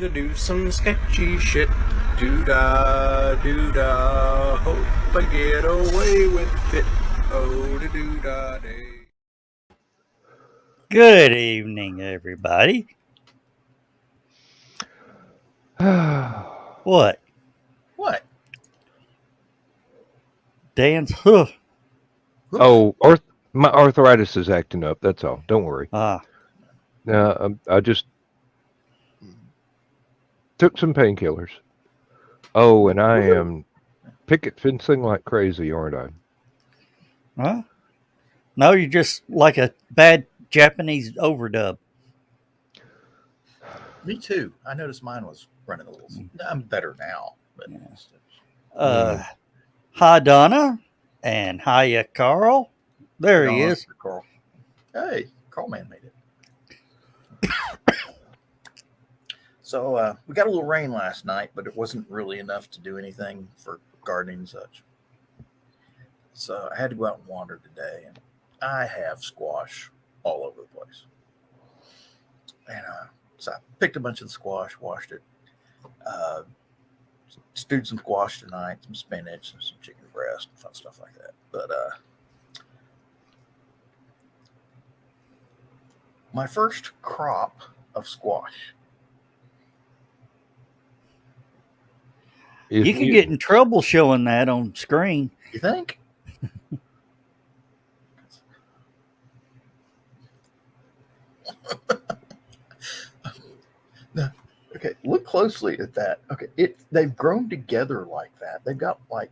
to do some sketchy shit. Doo-da, hope I get away with it. Oh, da doo-da day. Good evening, everybody. What? What? Dan's hoof. Oh, my arthritis is acting up. That's all. Don't worry. Ah, I just took some painkillers. Oh, and I am picket fencing like crazy, aren't I? huh? No, you're just like a bad Japanese overdub. Me too. I noticed mine was running a little. I'm better now. But Hi, Donna, and hiya, Carl. There he is. Carl. Hey, Carl Man made it. So we got a little rain last night, but it wasn't really enough to do anything for gardening and such. So I had to go out and water today, and I have squash all over the place. And so I picked a bunch of the squash, washed it, stewed some squash tonight, some spinach, and some chicken breast, and fun stuff like that. But my first crop of squash. You could get in trouble showing that on screen. You think? No. Okay, look closely at that. Okay, they've grown together like that. They've got like,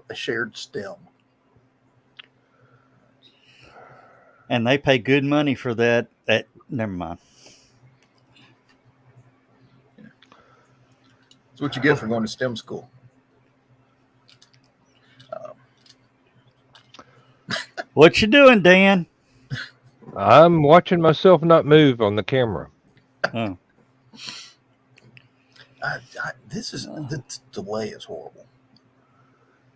a shared stem. And they pay good money for that. Never mind. That's what you get for going to STEM school. What you doing, Dan? I'm watching myself not move on the camera. Oh. This delay is horrible.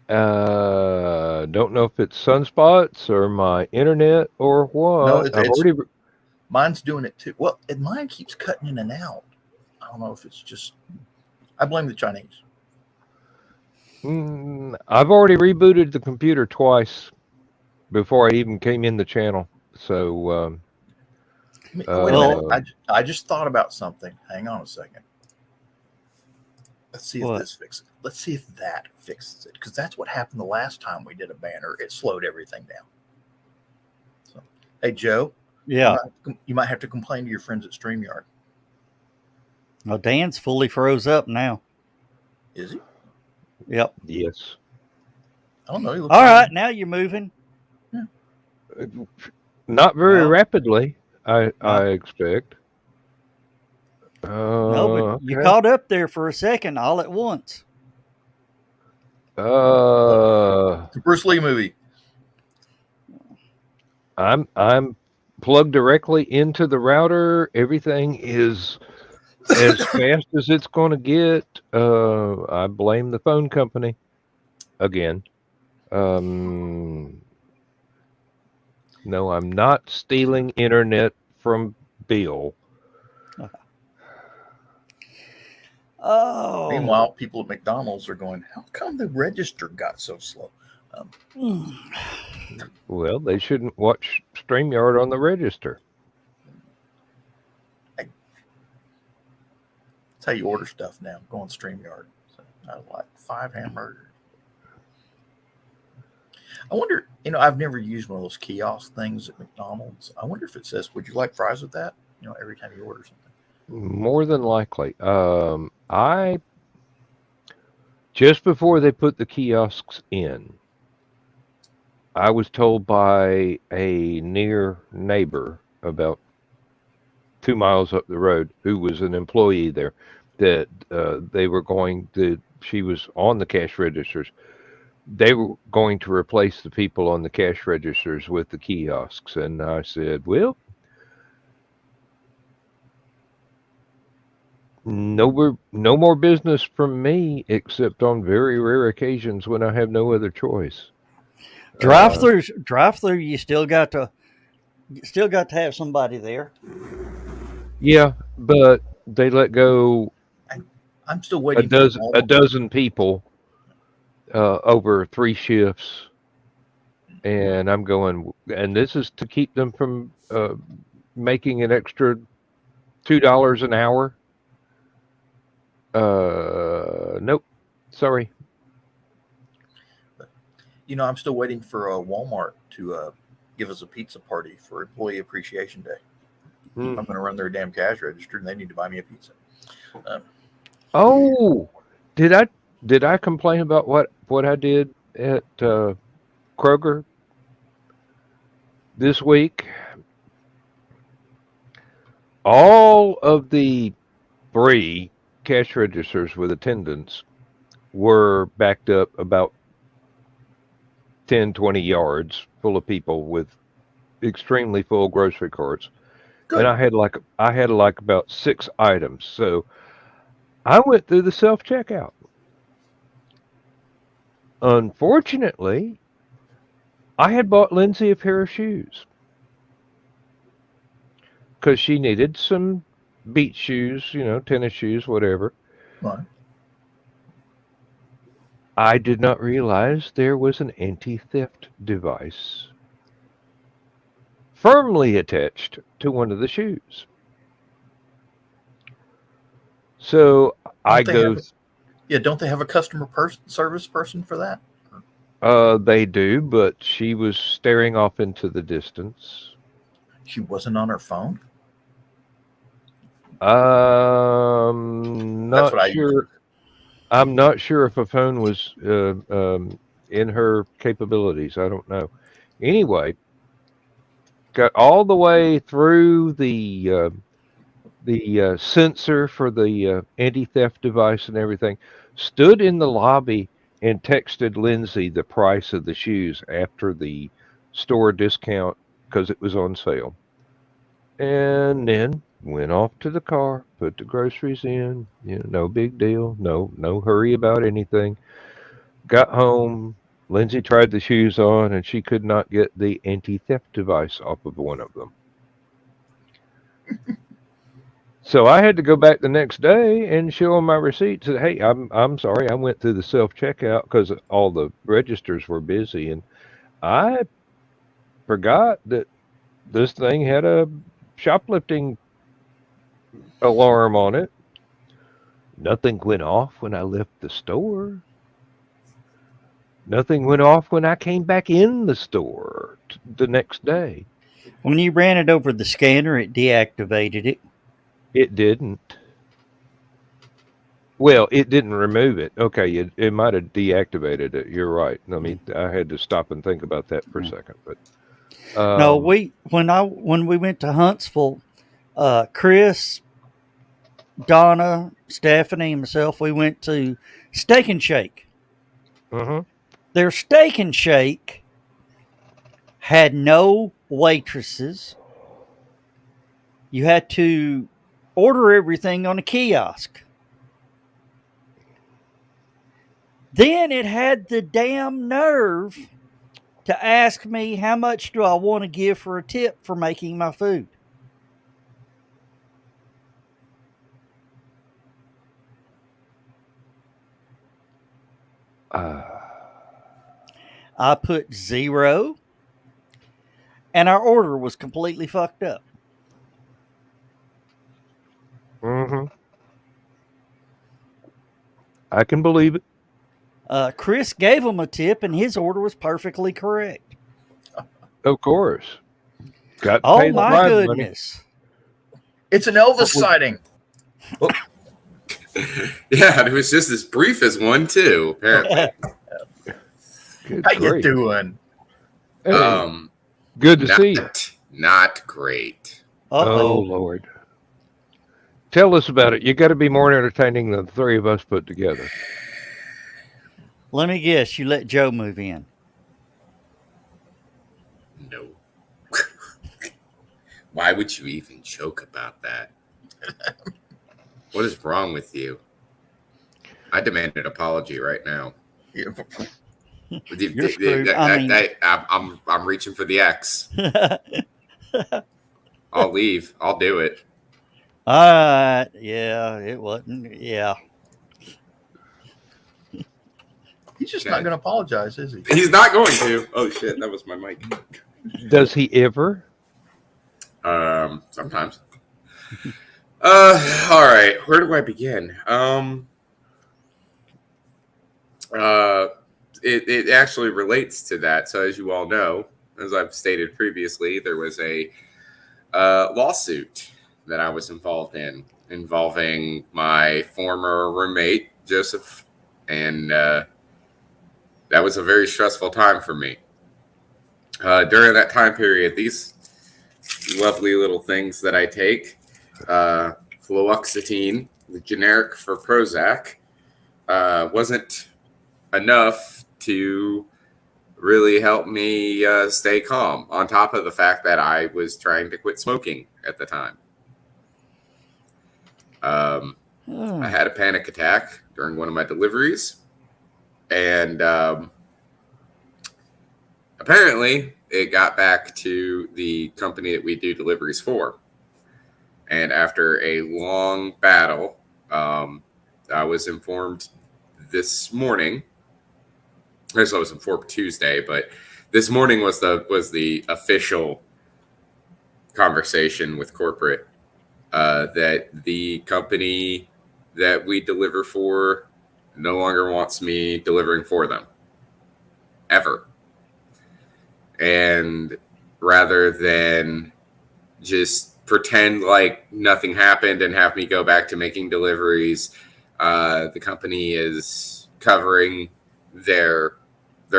Don't know if it's sunspots or my internet or what. No, mine's doing it too. Well, and mine keeps cutting in and out. I don't know if it's just. I blame the Chinese. I've already rebooted the computer twice before I even came in the channel. So, wait a minute. I just thought about something. Hang on a second. Let's see if this fixes it. Let's see if that fixes it. Because that's what happened the last time we did a banner. It slowed everything down. So, hey, Joe. Yeah. You might have to complain to your friends at StreamYard. Well, Dan's fully froze up now. Is he? Yep. Yes. I don't know. All right. Now you're moving. Yeah. Not very rapidly, I expect. No, but you caught up there for a second all at once. It's a Bruce Lee movie. I'm plugged directly into the router. Everything is as fast as it's going to get. I blame the phone company again. No, I'm not stealing internet from Bill. Oh. Meanwhile, people at McDonald's are going, how come the register got so slow? Well, they shouldn't watch StreamYard on the register. That's how you order stuff now. Go on StreamYard. So I like 5 hamburgers. I wonder, I've never used one of those kiosk things at McDonald's. I wonder if it says, would you like fries with that? Every time you order something. More than likely. I just before they put the kiosks in, I was told by a near neighbor about 2 miles up the road, who was an employee there, that they were going to. She was on the cash registers. They were going to replace the people on the cash registers with the kiosks, and I said, well. No more business from me, except on very rare occasions when I have no other choice. Drive through. You still got to have somebody there. Yeah, but they let go I'm still a waiting for dozen Walmart. people over 3 shifts, and I'm going. And this is to keep them from making an extra $2 an hour. Nope. Sorry. I'm still waiting for Walmart to give us a pizza party for Employee Appreciation Day. Hmm. I'm going to run their damn cash register, and they need to buy me a pizza. Um, Oh, did I complain about what I did at Kroger this week? All of the 3 cash registers with attendants were backed up about 10, 20 yards full of people with extremely full grocery carts. And Good. I had like about 6 items. So I went through the self checkout. Unfortunately, I had bought Lindsay a pair of shoes because she needed some beach shoes, tennis shoes, whatever. Right. I did not realize there was an anti-theft device firmly attached to one of the shoes. So I Don't they go, have? Yeah. Don't they have a customer service person for that? they do, but she was staring off into the distance. She wasn't on her phone. That's Not what I usually sure. do. I'm not sure if a phone was in her capabilities. I don't know. Anyway, got all the way through the sensor for the anti-theft device and everything. Stood in the lobby and texted Lindsay the price of the shoes after the store discount because it was on sale. And then went off to the car, put the groceries in. No big deal. No hurry about anything. Got home. Lindsay tried the shoes on, and she could not get the anti-theft device off of one of them. So I had to go back the next day and show them my receipt. Said, "Hey, I'm sorry. I went through the self checkout because all the registers were busy, and I forgot that this thing had a shoplifting alarm on it. Nothing went off when I left the store. Nothing went off when I came back in the store the next day. When you ran it over the scanner, it deactivated it. It didn't. Well, it didn't remove it. Okay, it might have deactivated it. You're right. I had to stop and think about that for a second. But No, um, when we went to Huntsville, Chris, Donna, Stephanie, and myself, we went to Steak and Shake. mhm. Their Steak and Shake had no waitresses. You had to order everything on a kiosk. Then it had the damn nerve to ask me how much do I want to give for a tip for making my food. Uh, I put 0, and our order was completely fucked up. mhm. I can believe it. Chris gave him a tip, and his order was perfectly correct. Of course, got to Oh pay the my bribe money. goodness. It's an Elvis What was- sighting. Yeah, it was just as brief as one too. Apparently, Good How you grief. doing? Hey, good to see you. not great. Oh Uh-oh. Lord, tell us about it. You got to be more entertaining than the 3 of us put together. Let me guess, you let Joe move in. No. Why would you even joke about that? What is wrong with you? I demand an apology right now. Yeah. You're screwed. I mean, I'm reaching for the X. I'll leave. I'll do it. all right. Yeah, it wasn't. Yeah. He's just Okay. not going to apologize, is he? He's not going to. Oh shit, that was my mic. Does he ever? Sometimes. All right. Where do I begin? It actually relates to that. So as you all know, as I've stated previously, there was a lawsuit that I was involved in involving my former roommate, Joseph. And that was a very stressful time for me. During that time period, these lovely little things that I take, fluoxetine, the generic for Prozac, wasn't enough to really help me stay calm, on top of the fact that I was trying to quit smoking at the time. I had a panic attack during one of my deliveries, and apparently it got back to the company that we do deliveries for. And after a long battle, I was informed this morning. I was informed Tuesday, but this morning was the official conversation with corporate that the company that we deliver for no longer wants me delivering for them ever. And rather than just pretend like nothing happened and have me go back to making deliveries, the company is covering they're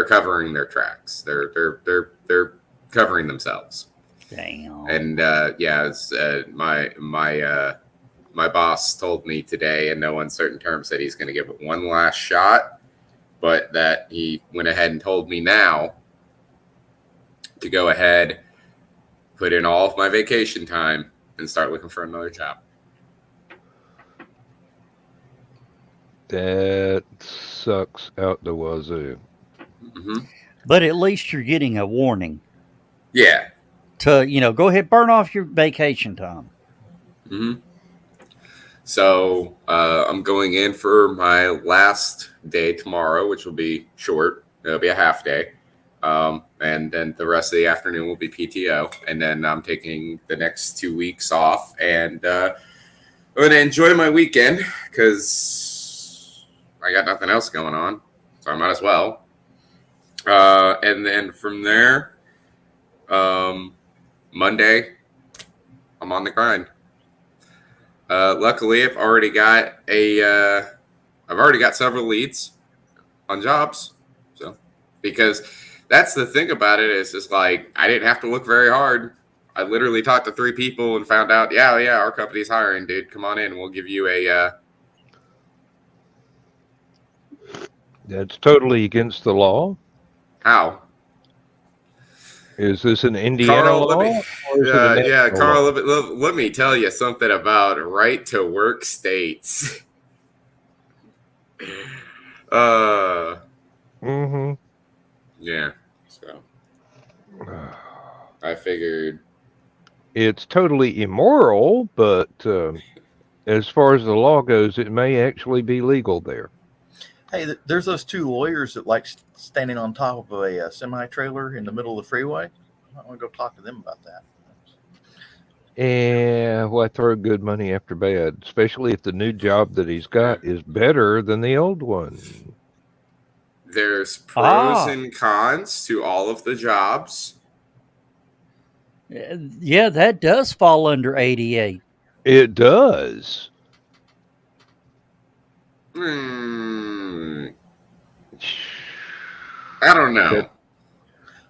covering their tracks. They're covering themselves. Damn. And it's, my boss told me today in no uncertain terms that he's going to give it one last shot, but that he went ahead and told me now to go ahead, put in all of my vacation time, and start looking for another job. That sucks out the wazoo. Mm-hmm. But at least you're getting a warning Yeah. to, go ahead, burn off your vacation time. Mm-hmm. So I'm going in for my last day tomorrow, which will be short. It'll be a half day. And then the rest of the afternoon will be PTO. And then I'm taking the next 2 weeks off. And I'm going to enjoy my weekend because I got nothing else going on. So I might as well. And then from there, Monday, I'm on the grind. Luckily, I've already got several leads on jobs. So, because that's the thing about it is just like I didn't have to look very hard. I literally talked to 3 people and found out, yeah, our company's hiring, dude. Come on in, we'll give you a. That's totally against the law. How? Is this an Indiana Carl, law? let me tell you something about right to work states. Mm-hmm. Yeah. So I figured It's totally immoral, but as far as the law goes, it may actually be legal there. Hey, there's those 2 lawyers that like standing on top of a semi-trailer in the middle of the freeway. I want to go talk to them about that. And why throw good money after bad, especially if the new job that he's got is better than the old one. there's pros and cons to all of the jobs. Yeah, that does fall under ADA. It does. I don't know.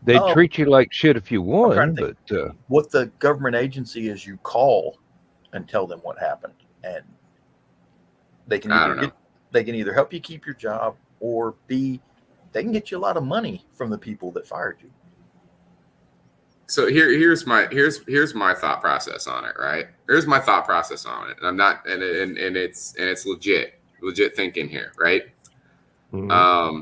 They treat you like shit if you won, but what the government agency is, you call and tell them what happened, and they can either help you keep your job, or B, they can get you a lot of money from the people that fired you. So here's my thought process on it, right? Here's my thought process on it. And I'm not and it's legit thinking here, right? mm-hmm.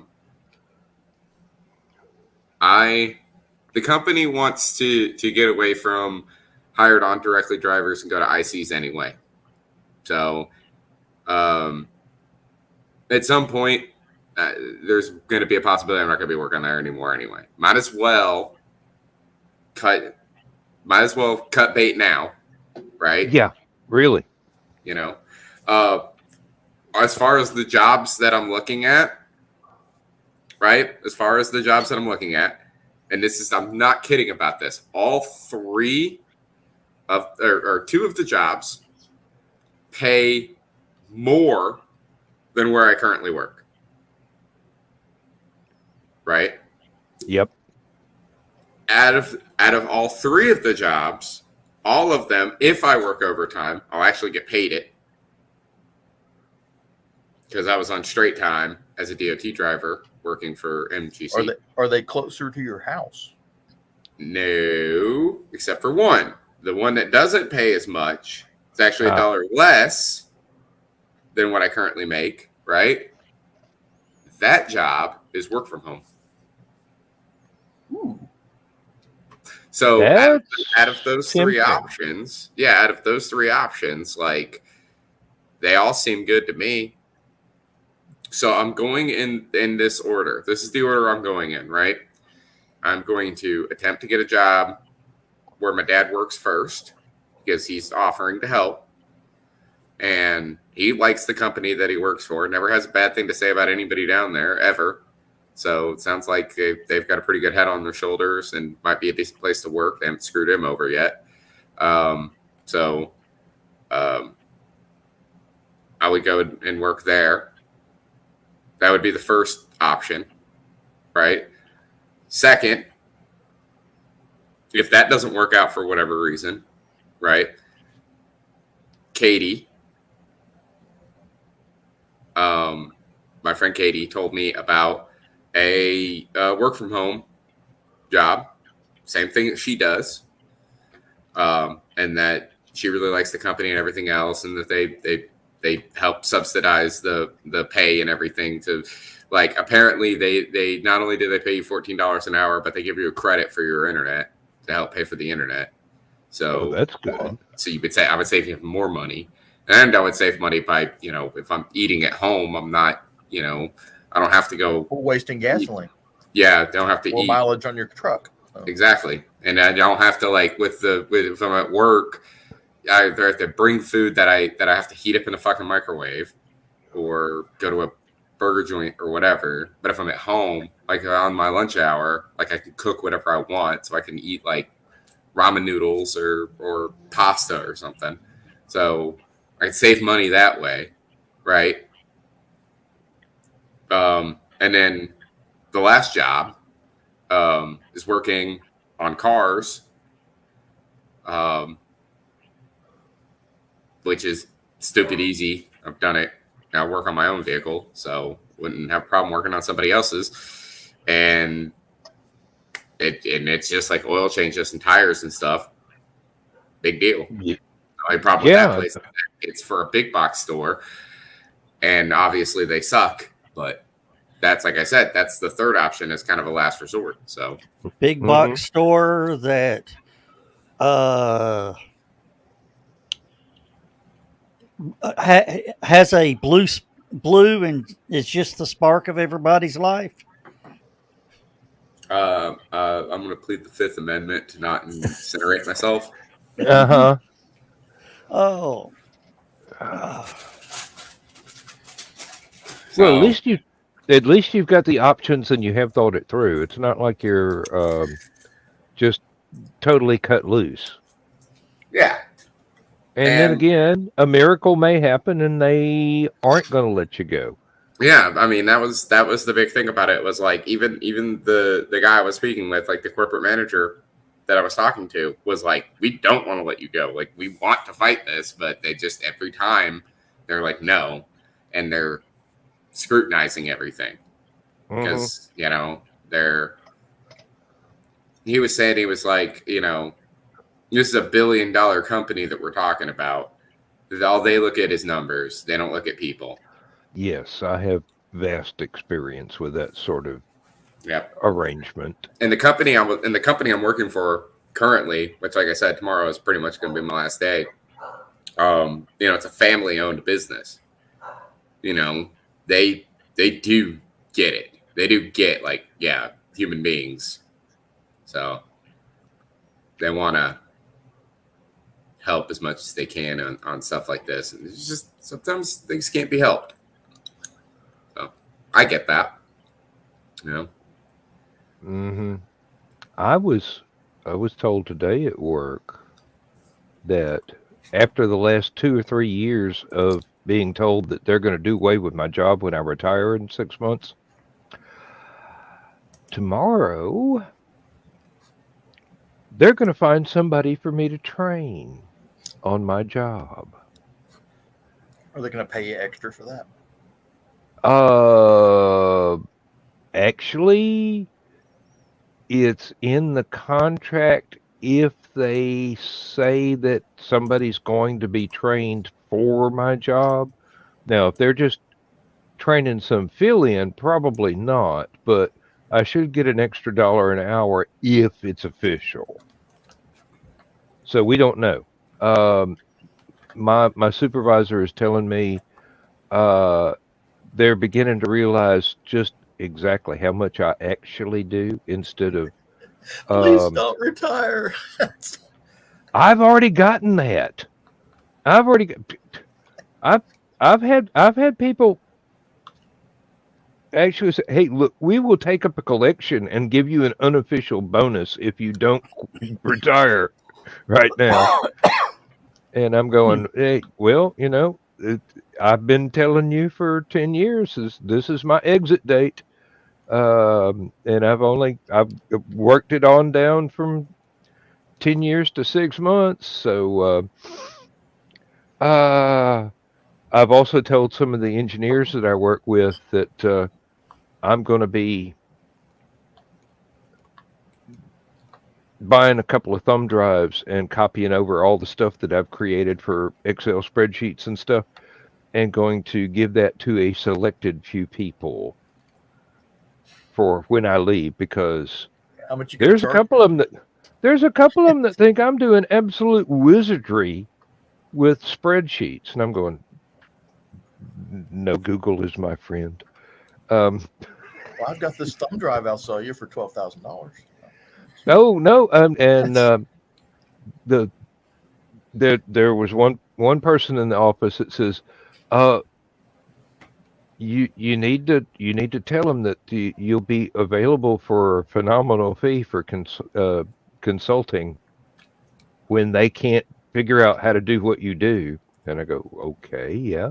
The company wants to get away from hired on directly drivers and go to ICs anyway. So at some point, there's going to be a possibility I'm not going to be working there anymore anyway. Might as well cut bait now, right? Yeah, really. You know, as far as the jobs that I'm looking at, right? As far as the jobs that I'm looking at, and I'm not kidding about this. All three or two of the jobs pay more than where I currently work. Right? Yep. Out of all three of the jobs, all of them, if I work overtime, I'll actually get paid it. Because I was on straight time as a DOT driver working for MGC. Are they closer to your house? No, except for one. The one that doesn't pay as much is actually $1 less than what I currently make, right? That job is work from home. Ooh. So out of those three tempting. options, like they all seem good to me. So I'm going in this order. This is the order I'm going in, right? I'm going to attempt to get a job where my dad works first because he's offering to help. And he likes the company that he works for. Never has a bad thing to say about anybody down there, ever. So it sounds like they've got a pretty good head on their shoulders and might be a decent place to work. They haven't screwed him over yet. I would go and work there. That would be the first option, right? Second, if that doesn't work out for whatever reason, right? Katie, my friend Katie told me about a work from home job, same thing that she does, and that she really likes the company and everything else, and that they help subsidize the pay and everything to, like, apparently they not only do they pay you $14 an hour, but they give you a credit for your internet to help pay for the internet. So that's good. So I would save you more money, and I would save money by, if I'm eating at home, I'm not, I don't have to go wasting gasoline. Yeah, don't have to eat mileage on your truck. So. Exactly, and I don't have to, like, if I'm at work, I have to bring food that I have to heat up in a fucking microwave, or go to a burger joint or whatever. But if I'm at home, like on my lunch hour, like I can cook whatever I want, so I can eat like ramen noodles or pasta or something. So I save money that way, right? And then the last job is working on cars, which is stupid easy. I've done it. I work on my own vehicle, so wouldn't have a problem working on somebody else's. And it's just like oil changes and tires and stuff. Big deal. Yeah. The only problem with that place, it's for a big box store, and obviously they suck. But that's, like I said, that's the third option, is kind of a last resort. So big box store that has a blue and it's just the spark of everybody's life. I'm going to plead the Fifth Amendment to not incinerate myself. Uh-huh. Oh. Well, at least you've got the options and you have thought it through. It's not like you're just totally cut loose. Yeah. And then again, a miracle may happen and they aren't going to let you go. Yeah, I mean, that was the big thing about it, was like even the guy I was speaking with, like the corporate manager that I was talking to, was like, we don't want to let you go. Like, we want to fight this, but they just, every time they're like, no, and they're scrutinizing everything because he was saying, he was like, this is $1 billion company that we're talking about. All they look at is numbers. They don't look at people. Yes, I have vast experience with that sort of arrangement. And the company I'm working for currently, which, like I said, tomorrow is pretty much going to be my last day. It's a family-owned business. They do get it. They do get like, yeah, human beings. So they want to help as much as they can on stuff like this. And it's just sometimes things can't be helped. So I get that. You know? Mm-hmm. I was told today at work that after the last 2 or 3 years of being told that they're going to do away with my job when I retire in 6 months, tomorrow they're going to find somebody for me to train on my job. Are they going to pay you extra for that? Actually, it's in the contract if they say that somebody's going to be trained for my job. Now, if they're just training some fill-in, probably not, but I should get an extra $1 an hour if it's official. So we don't know. My supervisor is telling me they're beginning to realize just exactly how much I actually do instead of. Please don't retire. I've already gotten that. I've had people actually say, "Hey, look, we will take up a collection and give you an unofficial bonus if you don't retire right now." And I'm going, "Hey, well, you know, I've been telling you for 10 years this is my exit date, and I've worked it on down from 10 years to 6 months. So I've also told some of the engineers that I work with that I'm going to be buying a couple of thumb drives and copying over all the stuff that I've created for Excel spreadsheets and stuff, and going to give that to a selected few people for when I leave, because How much you there's charge? a couple of them that think I'm doing absolute wizardry with spreadsheets, and I'm going, no, Google is my friend. Well, I've got this thumb drive I'll sell you for $12,000. No, and there was one person in the office that says, you need to tell them that you'll be available for a phenomenal fee for consulting when they can't figure out how to do what you do. And I go, okay, yeah.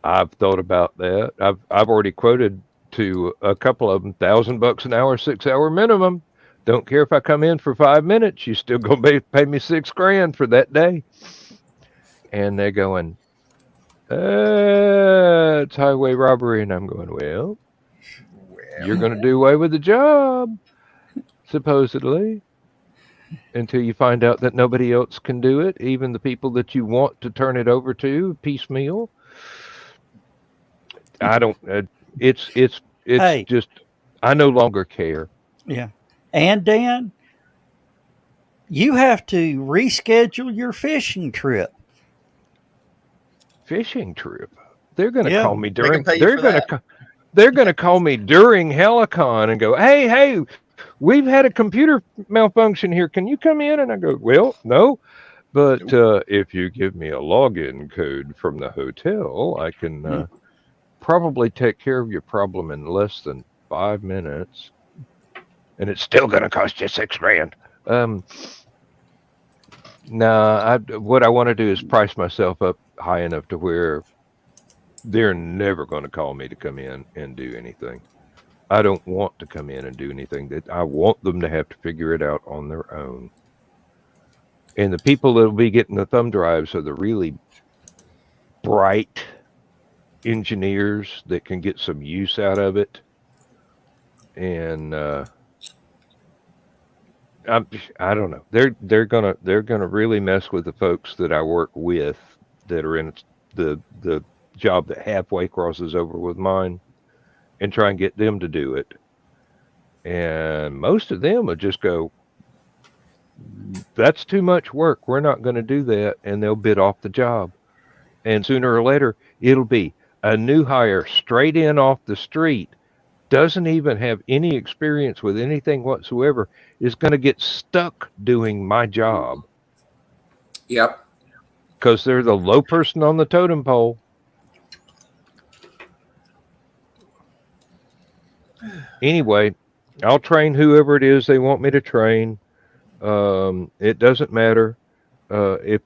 I've thought about that. I've already quoted to a couple of them $1,000 an hour, 6 hour minimum. Don't care if I come in for 5 minutes. You still gonna pay me $6,000 for that day. And they're going, it's highway robbery. And I'm going, well, you're going to do away with the job, supposedly, until you find out that nobody else can do it, even the people that you want to turn it over to piecemeal. I don't. It's Hey. just I no longer care. Yeah. And Dan, you have to reschedule your fishing trip. Fishing trip. They're going to Yeah. call me They during. can pay you for that. They're going to call me during HallowCon and go, hey, we've had a computer malfunction here. Can you come in? And I go, well, no. But if you give me a login code from the hotel, I can probably take care of your problem in less than 5 minutes. And it's still going to cost you $6,000. What I want to do is price myself up high enough to where they're never going to call me to come in and do anything. I don't want to come in and do anything. That I want them to have to figure it out on their own. And the people that will be getting the thumb drives are the really bright engineers that can get some use out of it. And I don't know. They're gonna really mess with the folks that I work with that are in the job that halfway crosses over with mine, and try and get them to do it. And most of them will just go, that's too much work. We're not going to do that, and they'll bid off the job. And sooner or later, it'll be, a new hire straight in off the street, doesn't even have any experience with anything whatsoever, is going to get stuck doing my job Yep. because they're the low person on the totem pole. Anyway, I'll train whoever it is they want me to train. It doesn't matter. If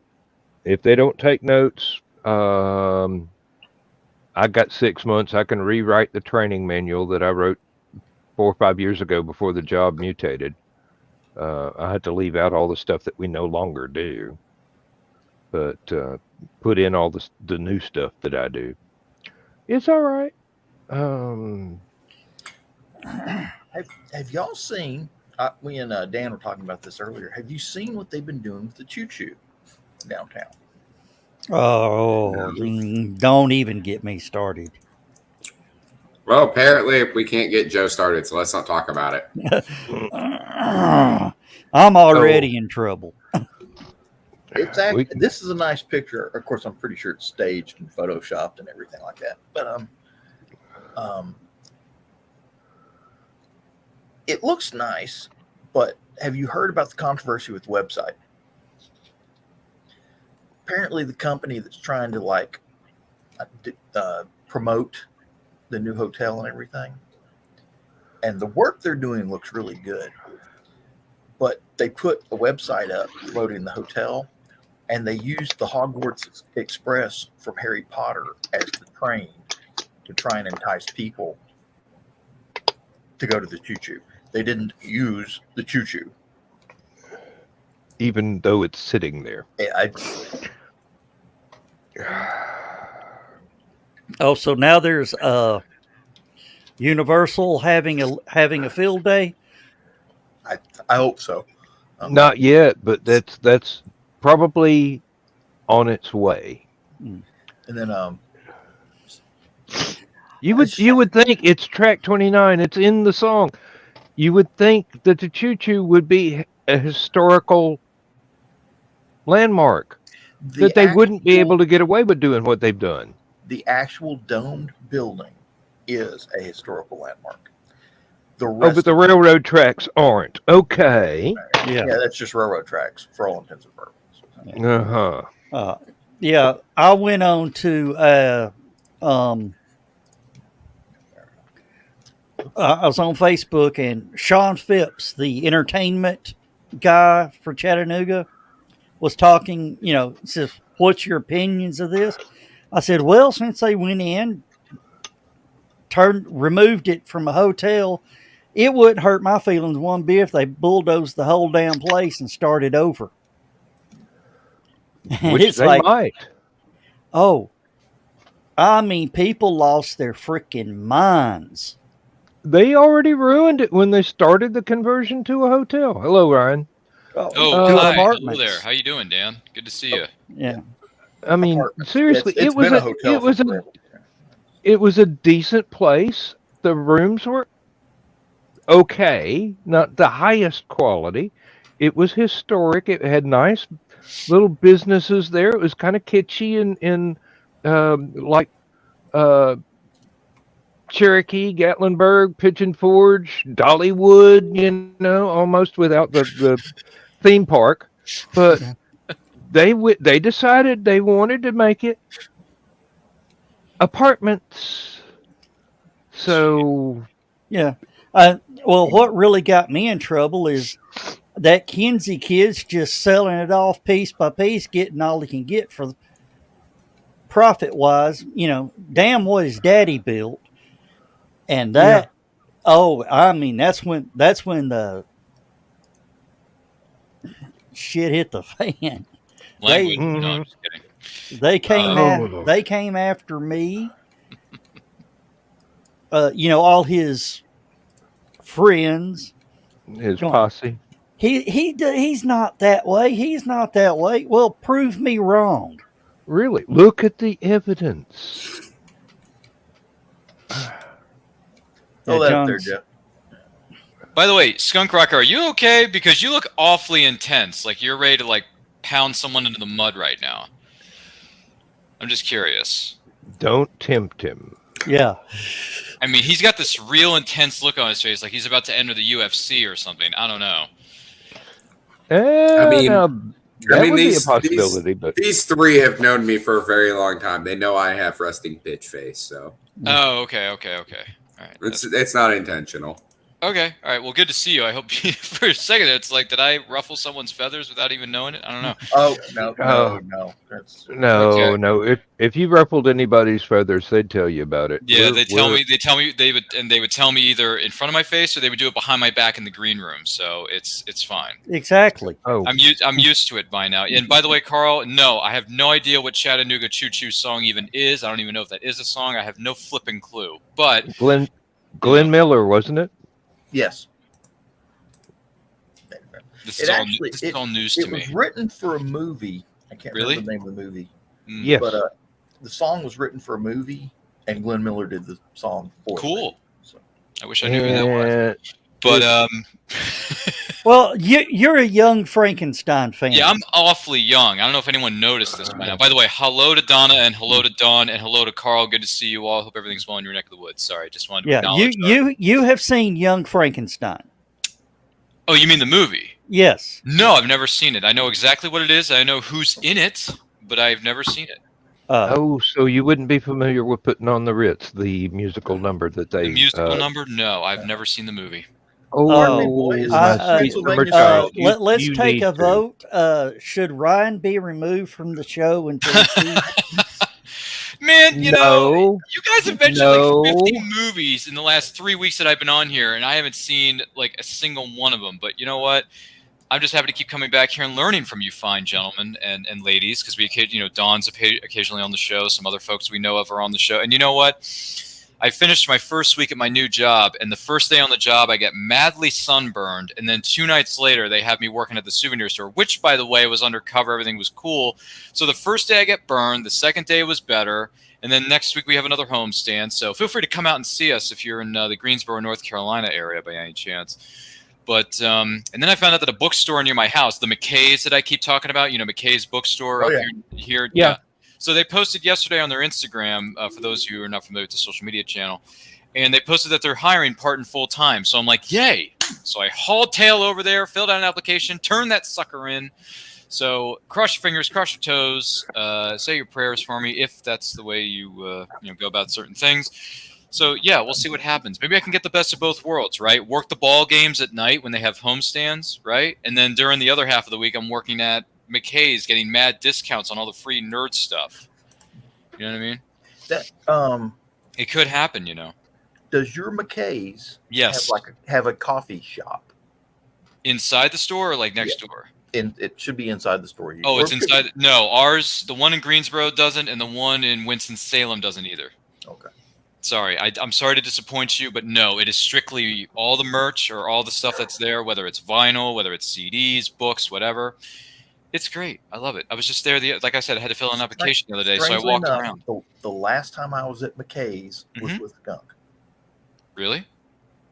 they don't take notes, I got 6 months. I can rewrite the training manual that I wrote 4 or 5 years ago before the job mutated. I had to leave out all the stuff that we no longer do, but put in all the new stuff that I do. It's all right. Have y'all seen? We and Dan were talking about this earlier. Have you seen what they've been doing with the choo-choo downtown? Oh, don't even get me started. Well, apparently we can't get Joe started, so let's not talk about it. I'm already in trouble. It's actually, this is a nice picture. Of course, I'm pretty sure it's staged and photoshopped and everything like that. But it looks nice. But have you heard about the controversy with the website? Apparently, the company that's trying to promote the new hotel and everything, and the work they're doing looks really good. But they put a website up promoting the hotel, and they used the Hogwarts Express from Harry Potter as the train to try and entice people to go to the choo-choo. They didn't use the choo-choo. Even though it's sitting there. Oh, so now there's Universal having a field day? I hope so. Not yet, but that's probably on its way. And then you would think it's track 29. It's in the song. You would think that the choo-choo would be a historical landmark, that they wouldn't be able to get away with doing what they've done. The actual domed building is a historical landmark. But the railroad tracks aren't. Okay. Yeah, that's just railroad tracks for all intents and purposes. Yeah, I went on to I was on Facebook, and Sean Phipps, the entertainment guy for Chattanooga, was talking, says, what's your opinions of this? I said, well, since they went in, removed it from a hotel, it wouldn't hurt my feelings one bit if they bulldozed the whole damn place and started over. Which it's they might. Oh, I mean, people lost their freaking minds. They already ruined it when they started the conversion to a hotel. Hello, Ryan. Hi. Hello there. How you doing, Dan? Good to see you. Yeah. I mean, seriously, it was a decent place. The rooms were okay, not the highest quality. It was historic. It had nice little businesses there. It was kind of kitschy and like Cherokee, Gatlinburg, Pigeon Forge, Dollywood, almost without the theme park. But they decided they wanted to make it apartments. So yeah. Well, what really got me in trouble is that Kinsey kid's just selling it off piece by piece, getting all he can get for profit wise. Damn what his daddy built. And that, I mean, that's when the shit hit the fan. Language. No, I'm just kidding. They came after me. All his friends, his posse. He's not that way. He's not that way. Well, prove me wrong. Really? Look at the evidence. There, Jeff. By the way, Skunk Rocker, are you okay? Because you look awfully intense. Like you're ready to pound someone into the mud right now. I'm just curious. Don't tempt him. Yeah. I mean, he's got this real intense look on his face, like he's about to enter the UFC or something. I don't know. I mean- now, that I mean, would be a these possibility, but these three have known me for a very long time. They know I have resting bitch face, so Oh, okay. All right. it's not intentional. Okay. All right. Well, good to see you. I hope for a second it's like, did I ruffle someone's feathers without even knowing it? I don't know. Oh no. That's Okay. no. If you ruffled anybody's feathers, they'd tell you about it. Yeah, they tell me they would tell me either in front of my face or they would do it behind my back in the green room. So it's fine. Exactly. Oh, I'm used to it by now. And by the way, Carl, no, I have no idea what Chattanooga Choo Choo song even is. I don't even know if that is a song. I have no flipping clue. But Glenn Miller, wasn't it? yes. this It is all, actually this is all news to it me. was written for a movie. I can't Really? remember the name of the movie, Yes. but the song was written for a movie, and Glenn Miller did the song for it. Cool. So, I wish I knew who that was. And But Well, you're a young Frankenstein fan. yeah, I'm awfully young. I don't know if anyone noticed this by now. By the way, hello to Donna and hello to Dawn and hello to Carl. Good to see you all. Hope everything's well in your neck of the woods. Sorry, just wanted to Yeah, acknowledge that. you have seen Young Frankenstein. Oh, you mean the movie? Yes. No, I've never seen it. I know exactly what it is. I know who's in it, but I've never seen it. so you wouldn't be familiar with Putting on the Ritz, the musical number that they The musical number? No, I've never seen the movie. Pardon me, boy, is my that sweet Pennsylvania summer show? child. Let's You take need a to. vote. Should Ryan be removed from the show until he sees? Man, you know, No, you guys have mentioned like 50 No. movies in the last 3 weeks that I've been on here, and I haven't seen like a single one of them. But you know what? I'm just happy to keep coming back here and learning from you fine gentlemen and ladies, because Dawn's occasionally on the show. Some other folks we know of are on the show. And you know what? I finished my first week at my new job, and the first day on the job, I get madly sunburned. And then 2 nights later, they have me working at the souvenir store, which, by the way, was undercover. Everything was cool. So the first day I get burned. The second day was better. And then next week we have another homestand. So feel free to come out and see us if you're in the Greensboro, North Carolina area by any chance. But and then I found out that a bookstore near my house, the McKay's that I keep talking about, McKay's bookstore Oh, up yeah. here. Yeah. So they posted yesterday on their Instagram, for those of you who are not familiar with the social media channel, and they posted that they're hiring part and full time. So I'm like, yay! So I hauled tail over there, filled out an application, turned that sucker in. So cross your fingers, cross your toes, say your prayers for me if that's the way you go about certain things. So yeah, we'll see what happens. Maybe I can get the best of both worlds, right? Work the ball games at night when they have homestands, right? And then during the other half of the week, I'm working at McKay's, getting mad discounts on all the free nerd stuff. You know what I mean? That It could happen, does your McKay's Yes. have a coffee shop? Inside the store or like next door? It should be inside the store. Oh, Or it's it could inside. No, ours, the one in Greensboro doesn't, and the one in Winston-Salem doesn't either. be- Okay. Sorry, I'm sorry to disappoint you, but no, it is strictly all the merch or all the stuff that's there, whether it's vinyl, whether it's CDs, books, whatever. It's great. I love it. I was just there. Like I said, I had to fill in an application the other day, so I Strangely walked enough, around. The last time I was at McKay's was with Skunk. Really?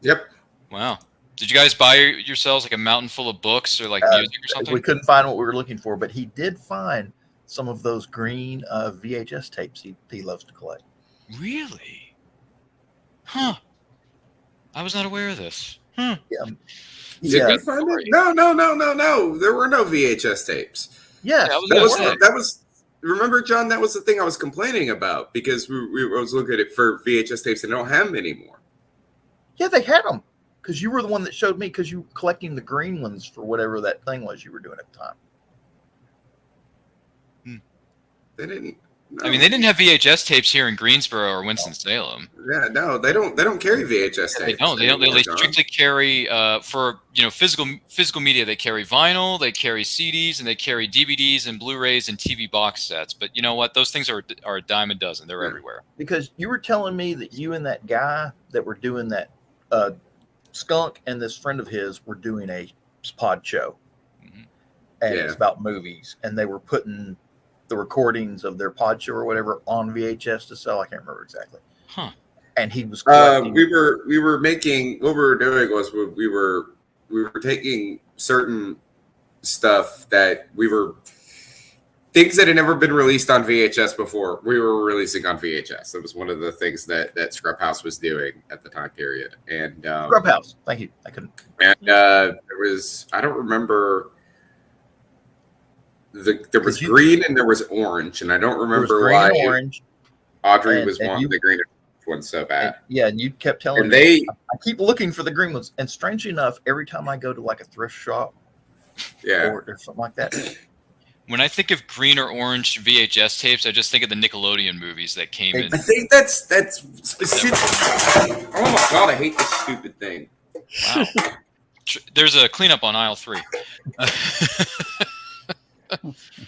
Yep. Wow. Did you guys buy yourselves like a mountain full of books or like music or something? We couldn't find what we were looking for, but he did find some of those green VHS tapes he loves to collect. Really? Huh. I was not aware of this. Hmm. Did Yeah. we find it? No. There were no VHS tapes. Yes. Yeah, I was That gonna was say. that was. Remember, John? That was the thing I was complaining about because we was looking at it for VHS tapes and they don't have them anymore. Yeah, they had them because you were the one that showed me because you were collecting the green ones for whatever that thing was you were doing at the time. They didn't. No. I mean, they didn't have VHS tapes here in Greensboro or Winston-Salem. Yeah, no, they don't. They don't carry VHS tapes. They don't. They anymore, They John. strictly carry for physical media. They carry vinyl, they carry CDs, and they carry DVDs and Blu-rays and TV box sets. But you know what? Those things are a dime a dozen. They're everywhere. Because you were telling me that you and that guy that were doing that Skunk and this friend of his were doing a pod show, Mhm. and Yeah. it's about movies, and they were putting the recordings of their pod show or whatever on VHS to sell. I can't remember exactly. Huh. And he was collecting. We were making what we were doing was we were taking certain stuff that we were things that had never been released on VHS before, we were releasing on VHS. That was one of the things that Scrub House was doing at the time period. And Scrub House. Thank you. I couldn't. And there was, I don't remember, there was green and there was orange, and I don't remember green why and orange. Audrey was wanting the green one so bad. And you kept telling me, I keep looking for the green ones. And strangely enough, every time I go to like a thrift shop or something like that. When I think of green or orange VHS tapes, I just think of the Nickelodeon movies that came in. I think that's specific. Oh my god, I hate this stupid thing. Wow. There's a cleanup on aisle 3.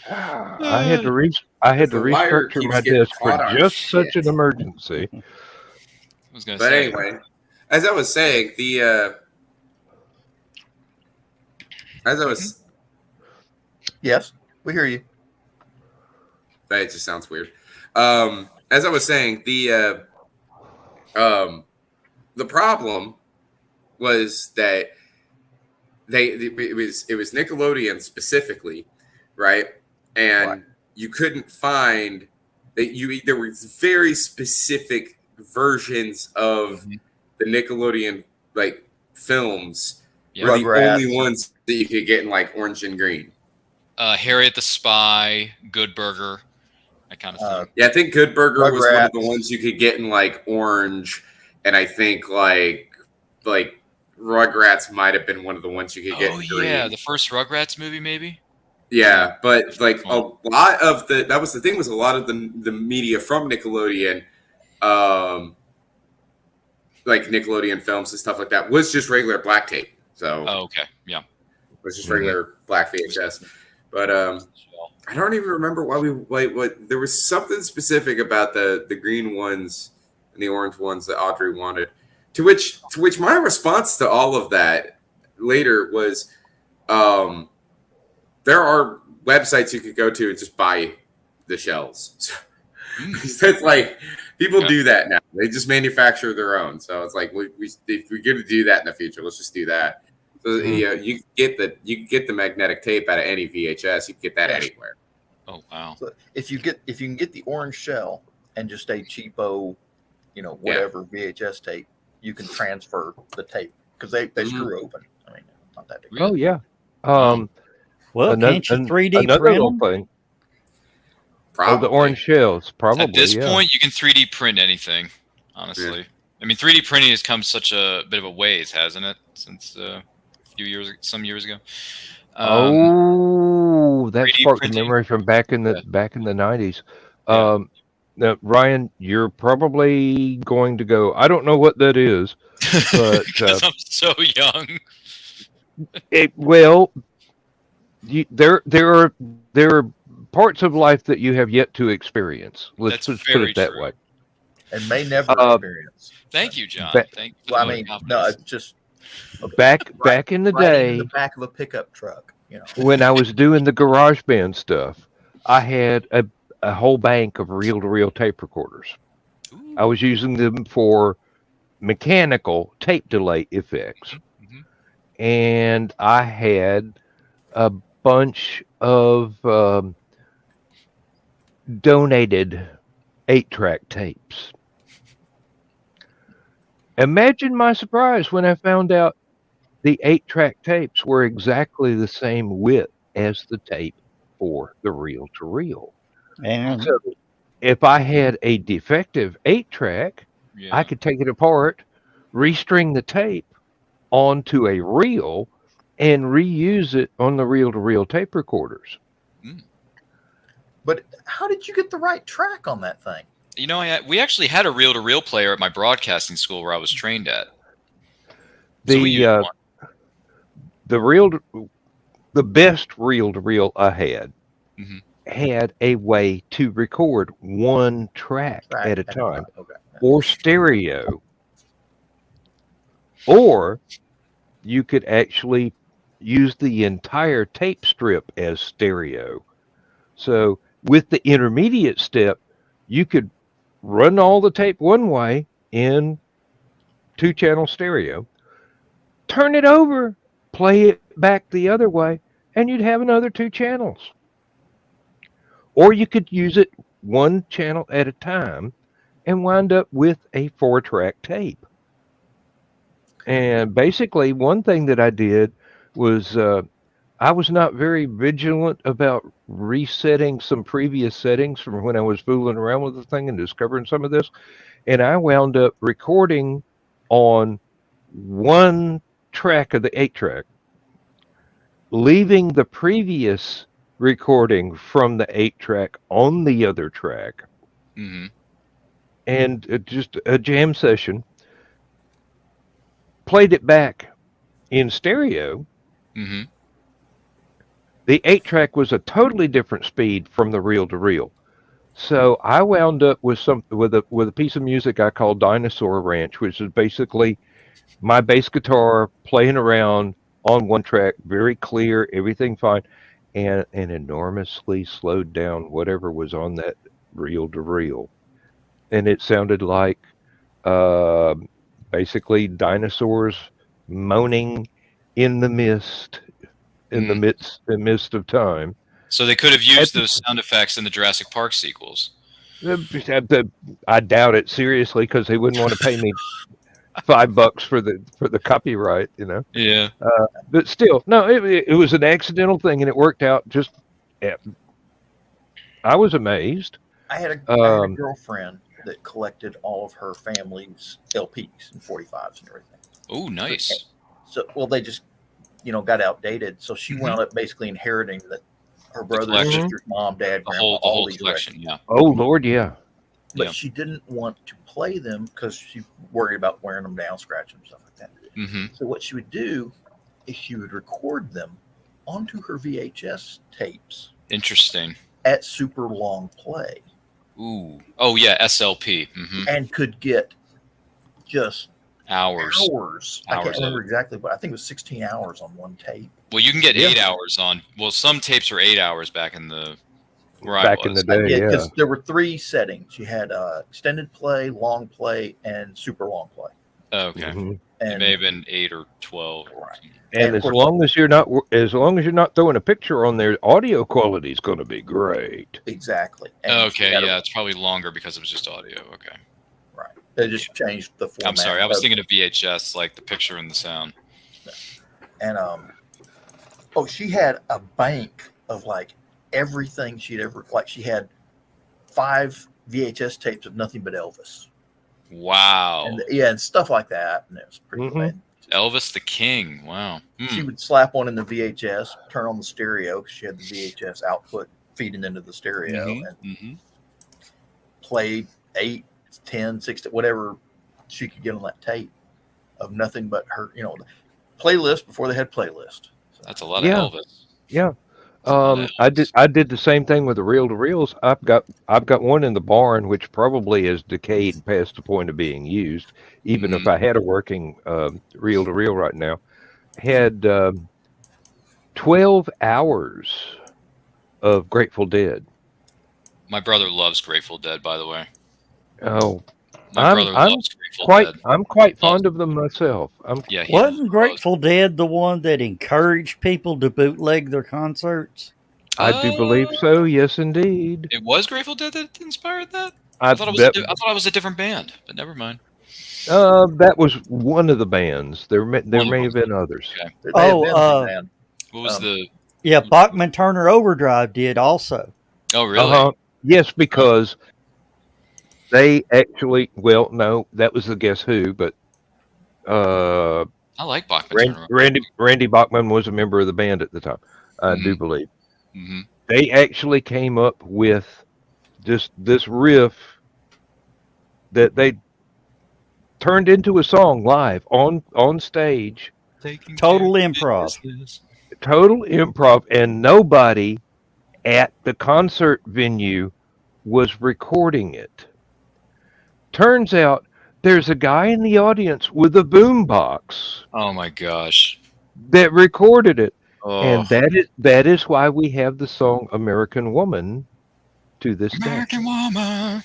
I had to restructure my desk for just such an emergency. Anyway, as I was saying, yes, we hear you. It just sounds weird. As I was saying, the problem was that it was Nickelodeon specifically, right? And you couldn't find that there were very specific versions of the Nickelodeon like films were the only ones that you could get in like orange and green. Harriet the Spy, Good Burger, that kind of thing. Yeah, I think Good Burger was one of the ones you could get in like orange, and I think like Rugrats might have been one of the ones you could get in green. Yeah, the first Rugrats movie maybe. Yeah, but like a lot of that was the thing was a lot of the media from Nickelodeon, like Nickelodeon films and stuff like that, was just regular black tape. So okay, yeah, it was just regular black VHS. But I don't even remember why what there was something specific about the green ones and the orange ones that Audrey wanted. To which my response to all of that later was, there are websites you could go to and just buy the shells. It's like people do that now. They just manufacture their own. So it's like if we're going to do that in the future, let's just do that. So you get the magnetic tape out of any VHS. You can get that anywhere. Oh wow! So if you can get the orange shell and just a cheapo, whatever VHS tape, you can transfer the tape because they screw open. I mean, not that big. Oh yeah. Well, can't you 3D another print little them? thing. Probably. Oh, the orange shells. Probably. At this point, you can 3D print anything. Honestly, Yeah. I mean, 3D printing has come such a bit of a ways, hasn't it? Since some years ago. That 3D sparked a printing. memory from back in the 90s. Now, Ryan, you're probably going to go, I don't know what that is, but because I'm so young. There are parts of life that you have yet to experience. Let's put it that way. And may never experience. Thank you, John. Thank you. Well, I mean, no, it's just back in the day, in the back of a pickup truck. when I was doing the GarageBand stuff, I had a whole bank of reel-to-reel tape recorders. Ooh. I was using them for mechanical tape delay effects. And I had a bunch of donated 8-track tapes. Imagine my surprise when I found out the 8-track tapes were exactly the same width as the tape for the reel-to-reel. And So if I had a defective 8-track, I could take it apart, restring the tape onto a reel, and reuse it on the reel-to-reel tape recorders. But how did you get the right track on that thing? We actually had a reel-to-reel player at my broadcasting school where I was trained at. The best reel-to-reel I had had a way to record one track at a time, or stereo, or you could actually use the entire tape strip as stereo. So with the intermediate step, you could run all the tape one way in 2-channel stereo, turn it over, play it back the other way, and you'd have another 2 channels. or you could use it one channel at a time and wind up with a 4-track tape. And basically, one thing that I did was I was not very vigilant about resetting some previous settings from when I was fooling around with the thing and discovering some of this. And I wound up recording on one track of the 8-track, leaving the previous recording from the 8-track on the other track, Mm-hmm. and just a jam session. Played it back in stereo. Mm-hmm. The 8-track was a totally different speed from the reel to reel. So I wound up with a piece of music I call Dinosaur Ranch, which is basically my bass guitar playing around on one track, very clear, everything fine, and an enormously slowed down whatever was on that reel to reel. And it sounded like basically dinosaurs moaning in the mist, in the midst of time. So they could have used those sound effects in the Jurassic Park sequels. I doubt it seriously, because they wouldn't want to pay me $5 for the copyright, you know. Yeah. But still, no, it was an accidental thing, and it worked out just. I was amazed. I had a girlfriend that collected all of her family's LPs and 45s and everything. Oh, nice. So, well, they just, got outdated. So she wound up basically inheriting that her brother, collection. sisters, mom, dad, The grandma, whole all these collection. records. Yeah. Oh Lord, yeah. But Yeah. she didn't want to play them because she worried about wearing them down, scratching them, stuff like that. Mm-hmm. So what she would do is she would record them onto her VHS tapes Interesting. at super long play. Ooh. Oh yeah, SLP. Mm-hmm. And could get just Hours. I can't Hours of remember it. exactly, but I think it was 16 hours on one tape. Well, you can get Yeah. 8 hours on. Well, some tapes were 8 hours back in the where I Back in was. the day, yeah. Because there were 3 settings. You had extended play, long play, and super long play. Oh, okay. Mhm. It And may have been 8 or 12. Right. And of as course- long as you're not throwing a picture on there, audio quality is going to be great. exactly. And she Okay, had yeah, it's probably longer because it was just audio. Okay. right. They just changed the format. I'm sorry, I was of- thinking of VHS, like the picture and the sound. And she had a bank of like everything she'd ever she had 5 VHS tapes of nothing but Elvis. Wow. And and stuff like that. And it was pretty Mhm. bad. Elvis the King. Wow. She would slap one in the VHS, turn on the stereo because she had the VHS output feeding into the stereo, and Mm-hmm. play 8, 10, 16, whatever she could get on that tape of nothing but her, playlist before they had playlist. So, That's a lot Yeah. of Elvis. Yeah. That's a lot of Elvis. I did the same thing with the reel to reels. I've got one in the barn which probably is decayed past the point of being used. Even if I had a working reel to reel right now, had 12 hours of Grateful Dead. My brother loves Grateful Dead, by the way. Oh, My I'm- brother I'm loves Grateful Dead. I'm quite fond of them myself. Yeah, he Wasn't loves- Grateful Dead the one that encouraged people to bootleg their concerts? I do believe so. Yes, indeed. It was Grateful Dead that inspired that? I I thought it was a different band, but never mind. that was one of the bands. There may of the have been others. Okay. they had been Oh, a band. What was the? Yeah, Bachman Turner Overdrive did also. Oh, really? Uh-huh. Yes, because they actually. Well, no, that was the Guess Who, but I like Bachman Turner. Randy Bachman was a member of the band at the time. I do believe Mm-hmm. they actually came up with this riff that they turned into a song live on stage. Total improv. Total improv, and nobody at the concert venue was recording it. Turns out there's a guy in the audience with a boombox Oh my gosh. that recorded it, Oh, and that is why we have the song "American Woman" to this day. American Woman.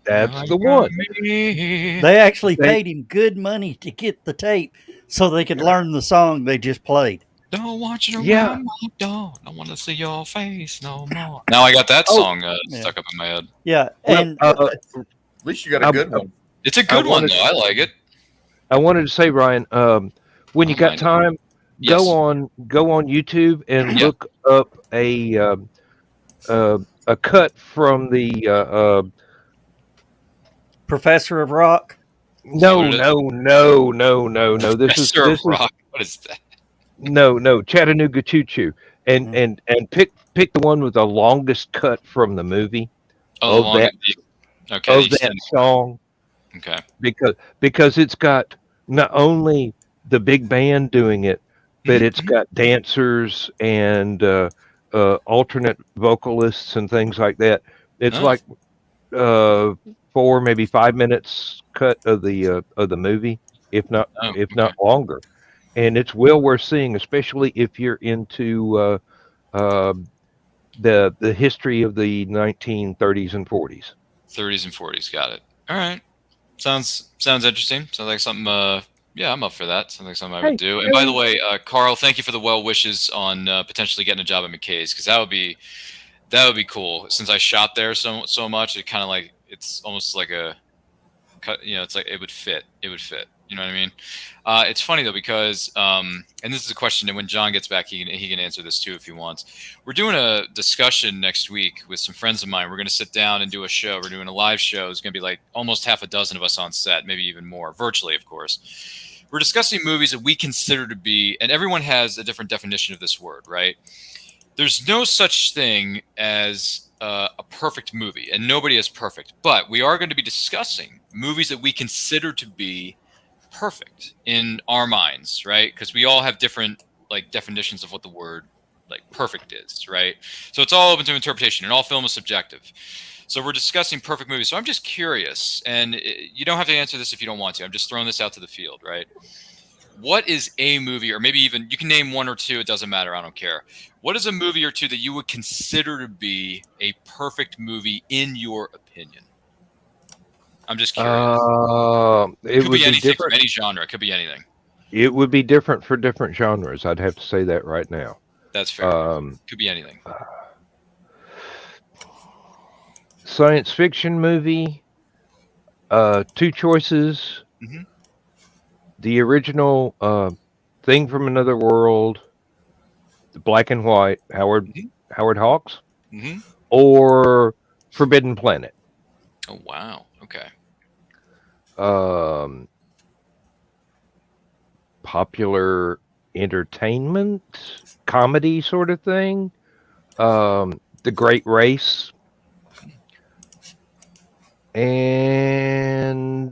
That's the one. They actually paid him good money to get the tape so they could learn the song they just played. Don't want you Yeah. around my door. Don't want to see your face no more. Now I got that song stuck up in my head. Yeah, Well, and At least you got a good one. It's a good one, wanted- though. I like it. I wanted to say, Ryan, when you don't got mind it. time, Yes. go on YouTube and Yeah. look up a cut from the Professor of Rock. no. What is This is Professor of Rock. What is that? no Chattanooga Choo Choo, and Mhm. and pick the one with the longest cut from the movie Oh, of that okay. of the that extended- song, Okay. because it's got not only the big band doing it, but it's got dancers and alternate vocalists and things like that. It's Oh. like 4, maybe 5 minutes cut of the movie, if not Oh, not longer, and it's well worth seeing, especially if you're into the history of the 1930s and 40s. 30s and 40s. Got it. All right. Sounds interesting. Sounds like something. Yeah, I'm up for that. Sounds like something I would do. And by the way, Carl, thank you for the well wishes on potentially getting a job at McKay's, because that would be cool. Since I shot there so much, it kind of like it's almost like a cut. You know, it's like it would fit. It would fit. You know what I mean? It's funny though, because and this is a question that when John gets back, he can answer this too if he wants. We're doing a discussion next week with some friends of mine. We're going to sit down and do a show. We're doing a live show. It's going to be like almost half a dozen of us on set, maybe even more, virtually, of course. We're discussing movies that we consider to be, and everyone has a different definition of this word, right? There's no such thing as a perfect movie, and nobody is perfect. But we are going to be discussing movies that we consider to be perfect in our minds, right? Because we all have different like definitions of what the word like perfect is, right? So it's all open to interpretation, and all film is subjective. So we're discussing perfect movies. So I'm just curious, and you don't have to answer this if you don't want to. I'm just throwing this out to the field, right? What is a movie, or maybe even you can name one or two, it doesn't matter, I don't care. What is a movie or two that you would consider to be a perfect movie in your opinion? I'm just curious. It Could would be anything from different. any genre. It could be anything. It would be different for different genres. I'd have to say that right now. That's fair. Could be anything. Science fiction movie. 2 choices. Mhm. The original Thing from Another World, the black and white Howard Hawks, Mm-hmm. or Forbidden Planet. Oh wow. Okay. Popular entertainment comedy sort of thing. The Great Race, and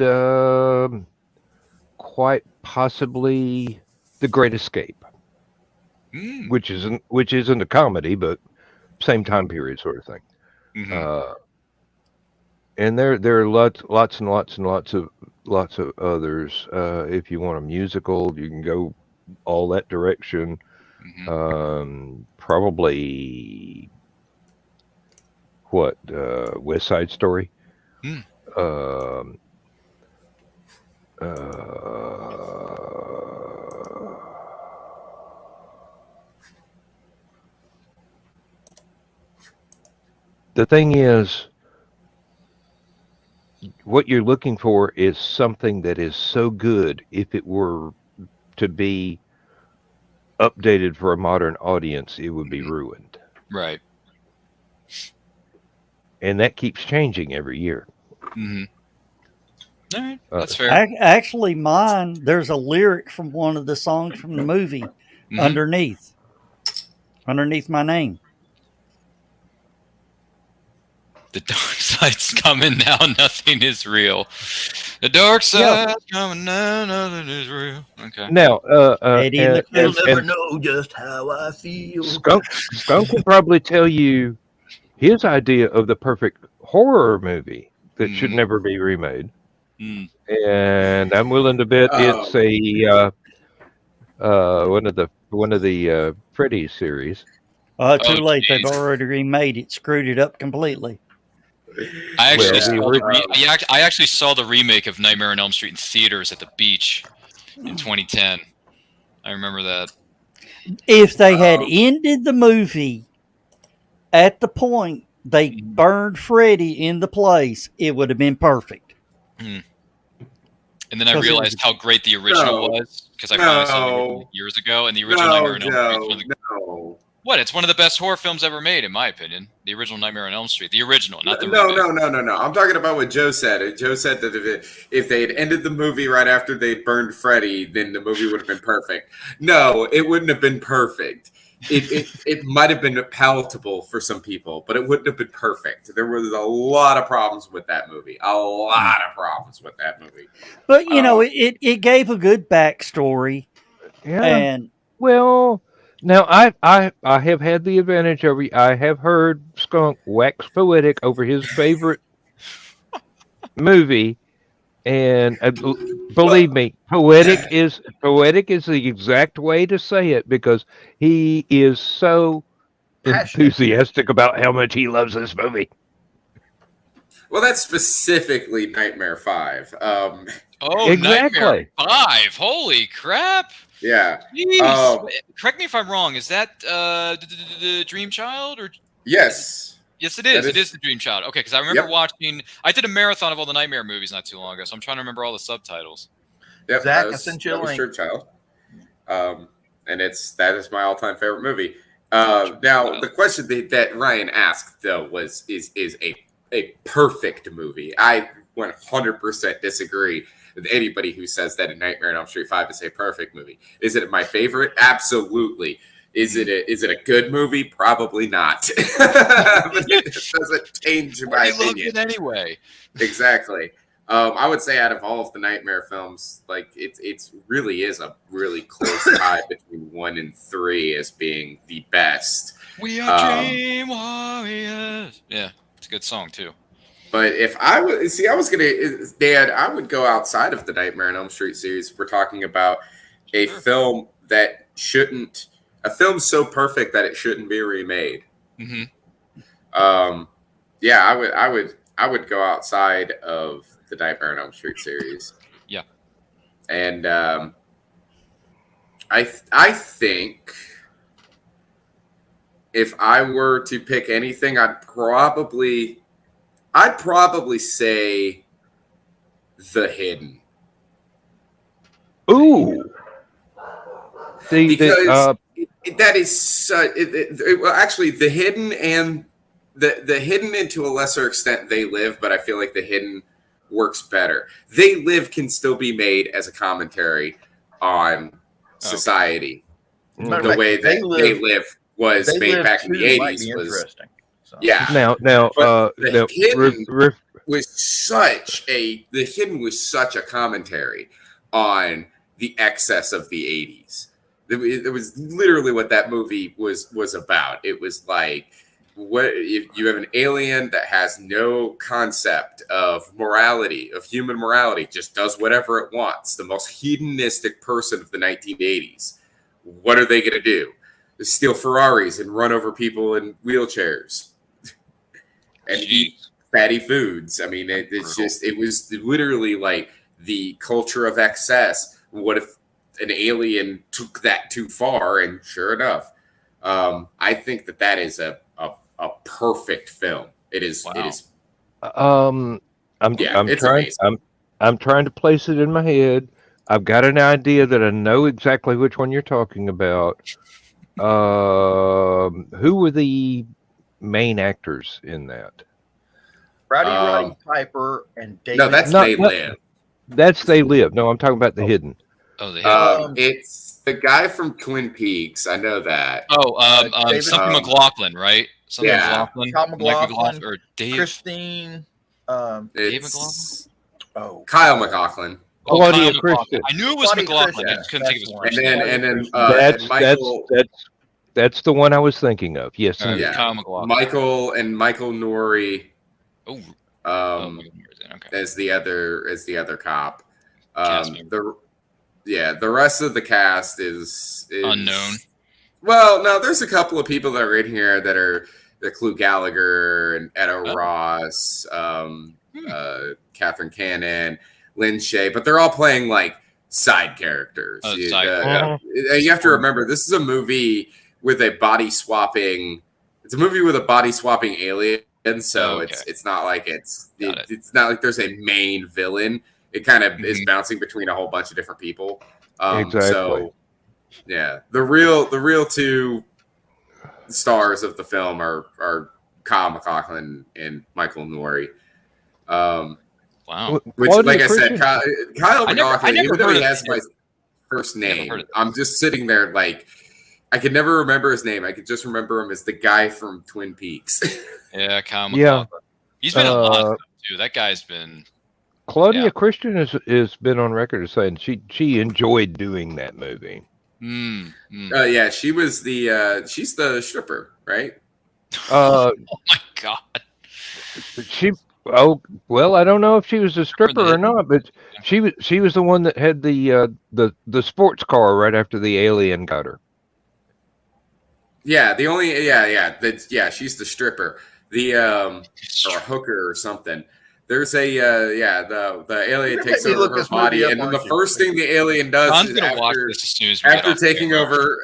quite possibly The Great Escape, Mm. which isn't a comedy, but same time period sort of thing. Mhm. And there are lots and lots of others. If you want a musical, you can go all that direction. Mhm. Probably West Side Story. Mm. The thing is, what you're looking for is something that is so good, if it were to be updated for a modern audience, it would be ruined. Right. And that keeps changing every year. Mm-hmm. All right. That's fair. Actually, mine, there's a lyric from one of the songs from the movie Mhm. underneath my name. The dark side's coming now. Nothing is real. The dark side's coming now. Nothing is real. Okay. Now, Eddie and, You'll and- never and know just how I feel. Skunk can probably tell you his idea of the perfect horror movie that should never be remade. Mm. And I'm willing to bet it's one of the Freddy series. Too late. geez. They've already remade it, screwed it up completely. I actually Well, I actually saw the remake of Nightmare on Elm Street in theaters at the beach in 2010. I remember that. If they had ended the movie at the point they burned Freddy in the place, it would have been perfect. And then I realized how great the original was because I finally saw the original years ago, and the original Nightmare on Elm Street. What? It's one of the best horror films ever made, in my opinion. The original Nightmare on Elm Street, the original, not the remake. No. I'm talking about what Joe said. Joe said that if they had ended the movie right after they burned Freddy, then the movie would have been perfect. No, it wouldn't have been perfect. It might have been palatable for some people, but it wouldn't have been perfect. There was a lot of problems with that movie. But it gave a good backstory. Yeah. And well, now I have had the advantage over. I have heard Skunk wax poetic over his favorite movie, and believe me, poetic is the exact way to say it because he is so enthusiastic about how much he loves this movie. Well, that's specifically Nightmare 5. Exactly. Nightmare 5. Holy crap. Yeah. Correct me if I'm wrong. Is that the Dream Child? Or yes. Yes, it is. It is the Dream Child. Okay, because I remember watching. I did a marathon of all the Nightmare movies not too long ago, so I'm trying to remember all the subtitles. Yep, Zach, that was Dream Child. And that is my all-time favorite movie. Now, the question that Ryan asked though is a perfect movie. I 100% disagree with anybody who says that A Nightmare on Elm Street 5 is a perfect movie. Is it my favorite? Absolutely. Is it a good movie? Probably not. But it doesn't change my opinion. Loved it anyway. Exactly. I would say out of all of the Nightmare films, like it's really is a really close tie between 1 and 3 as being the best. We are Dream Warriors. Yeah, it's a good song too. But if I would Dad, I would go outside of the Nightmare on Elm Street series. We're talking about a film that shouldn't, a film so perfect that it shouldn't be remade. Mm-hmm. Yeah, I would go outside of the Nightmare on Elm Street series. Yeah, and I think if I were to pick anything, I'd probably say The Hidden. Ooh. Because that is well, actually, The Hidden and the Hidden, and to a lesser extent, They Live, but I feel like The Hidden works better. They Live can still be made as a commentary on society. The way that They Live was made back in the 80s was interesting. So. Yeah. Now, The Hidden was such a commentary on the excess of the 80s. It was literally what that movie was about. It was like, what if you have an alien that has no concept of morality, of human morality, just does whatever it wants, the most hedonistic person of the 1980s. What are they going to do? Steal Ferraris and run over people in wheelchairs and eat fatty foods. I mean, it was literally like the culture of excess. What if an alien took that too far? And sure enough, I think that is a perfect film. It is. Wow. It is. I'm trying to place it in my head. I've got an idea that I know exactly which one you're talking about. Who were the main actors in that? Roddy Piper and David. No, that's They Live. That's They Live. No, I'm talking about The Hidden. Oh, The Hidden. It's the guy from Twin Peaks. I know that. Something McLaughlin, right? Something McLaughlin. Tom McLaughlin or Dave. Christine. Dave McLaughlin. Oh, Kyle McLaughlin. Claudia Christian. I knew it was McLaughlin. I just couldn't think of his first name. And then Michael. That's the one I was thinking of. Yes, Kyle McLaughlin. Michael Nori. Oh. As the other cop. The rest of the cast is unknown. Well, no, there's a couple of people that are in here that are Clu Gallagher and Edo Ross, Catherine Cannon, Lynn Shay, but they're all playing like side characters. Oh, you, side you have to remember, this is a movie with a body swapping. It's a movie with a body swapping alien, so it's not like it's not like there's a main villain. It kind of is bouncing between a whole bunch of different people. Exactly. So yeah, the real two stars of the film are Kyle MacLachlan and Michael Nouri. Wow. Which, like I said, Kyle MacLachlan, even though he has my first name, I'm just sitting there like, I could never remember his name. I could just remember him as the guy from Twin Peaks. Yeah, Kyle MacLachlan. He's been in a lot of stuff, too. That guy's been... Claudia Christian has been on record as saying she enjoyed doing that movie. Yeah, she was she's the stripper, right? Oh my God. I don't know if she was a stripper or not, but she was the one that had the sports car right after the alien got her. Yeah, she's the stripper. Or hooker or something. There's a the alien takes over her body, and then the first thing the alien does is after taking over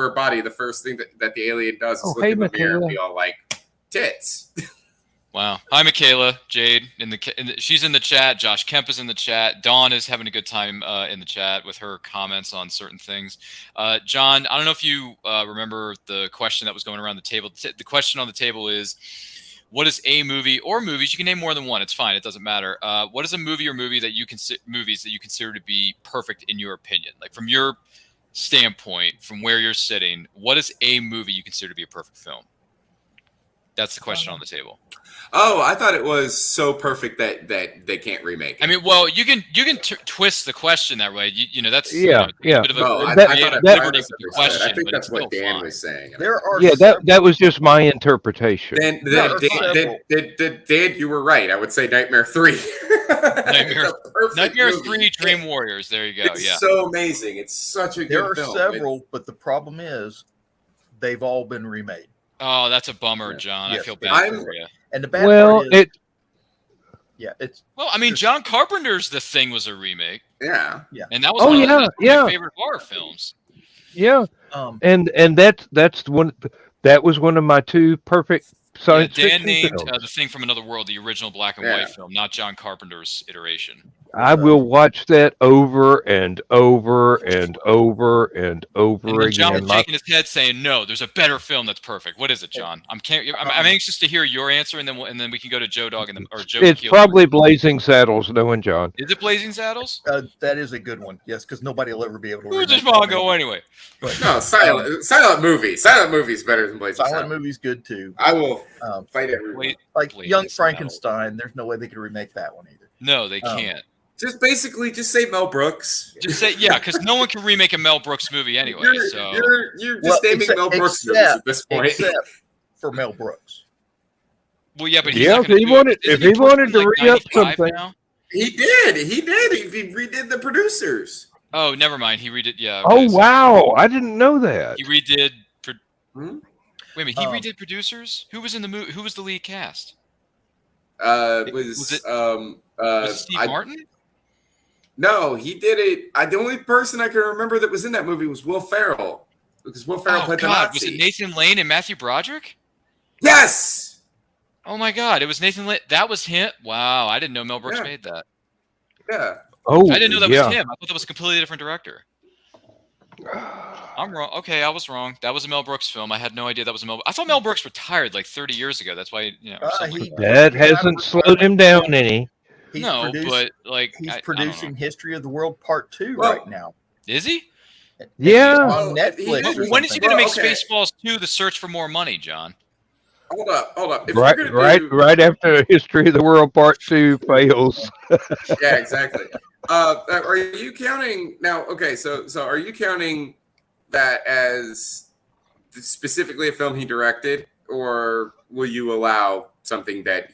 her body, the first thing that the alien does is look in the mirror and be all like, tits. Wow. Hi, Michaela. Jade she's in the chat. Josh Kemp is in the chat. Dawn is having a good time in the chat with her comments on certain things. John, I don't know if you remember the question that was going around the table. The question on the table is, what is a movie or movies? You can name more than one. It's fine. It doesn't matter. What is a movie or movies that you consider to be perfect in your opinion? Like from your standpoint, from where you're sitting, what is a movie you consider to be a perfect film? That's the question on the table. Oh, I thought it was so perfect that they can't remake it. I mean, well, you can twist the question that way. You know, that's yeah. A bit of a I think that's what Dan was saying. That was just my interpretation. Dan, you were right. I would say Nightmare 3. Nightmare 3 Dream Warriors. There you go. It's so amazing. It's such a good film. There are several, but the problem is they've all been remade. Oh, that's a bummer, John. Yes. I feel bad for you. And the bad part is, it's I mean, John Carpenter's The Thing was a remake. Yeah. And that was one of my favorite horror films. Yeah. And that's one. That was one of my two perfect science fiction named films. The Thing from Another World, the original black and white film, not John Carpenter's iteration. I will watch that over and over and over and over again. John was shaking his head, saying, "No, there's a better film that's perfect." What is it, John? I'm anxious to hear your answer, and then we can go to Joe Dog or Joe. It's probably Blazing Saddles, knowing John. Is it Blazing Saddles? That is a good one. Yes, because nobody will ever be able to. Who's this Mongo anyway? No, silent movie. Silent movie is better than Blazing Saddles. Silent movie's good too. I will fight everyone. Like Young Frankenstein, there's no way they could remake that one either. No, they can't. Just say Mel Brooks. Just say because no one can remake a Mel Brooks movie anyway. You're just naming Mel Brooks movies at this point. Except for Mel Brooks. Well, yeah, but if he wanted to re-up something, he did. He redid The Producers. Oh, never mind. He redid. Yeah. Okay, wow, I didn't know that. He redid. Wait a minute. He redid Producers. Who was in the movie? Who was the lead cast? Was it Steve Martin? No, he did it. The only person I can remember that was in that movie was Will Ferrell, because Will Ferrell played the Nazi. Was it Nathan Lane and Matthew Broderick? Yes. Oh my God, it was Nathan Lane. That was him. Wow, I didn't know Mel Brooks made that. Yeah. Oh, I didn't know that was him. I thought that was a completely different director. I'm wrong. Okay, I was wrong. That was a Mel Brooks film. I had no idea that was a Mel. I thought Mel Brooks retired like 30 years ago. That's why that hasn't slowed him down any. He's producing History of the World Part 2 right now. Is he? Yeah. On Netflix. When is he going to make Spaceballs 2: The Search for More Money, John? Hold up. Right after History of the World Part 2 fails. Yeah, exactly. Are you counting now? Okay, so are you counting that as specifically a film he directed, or will you allow something that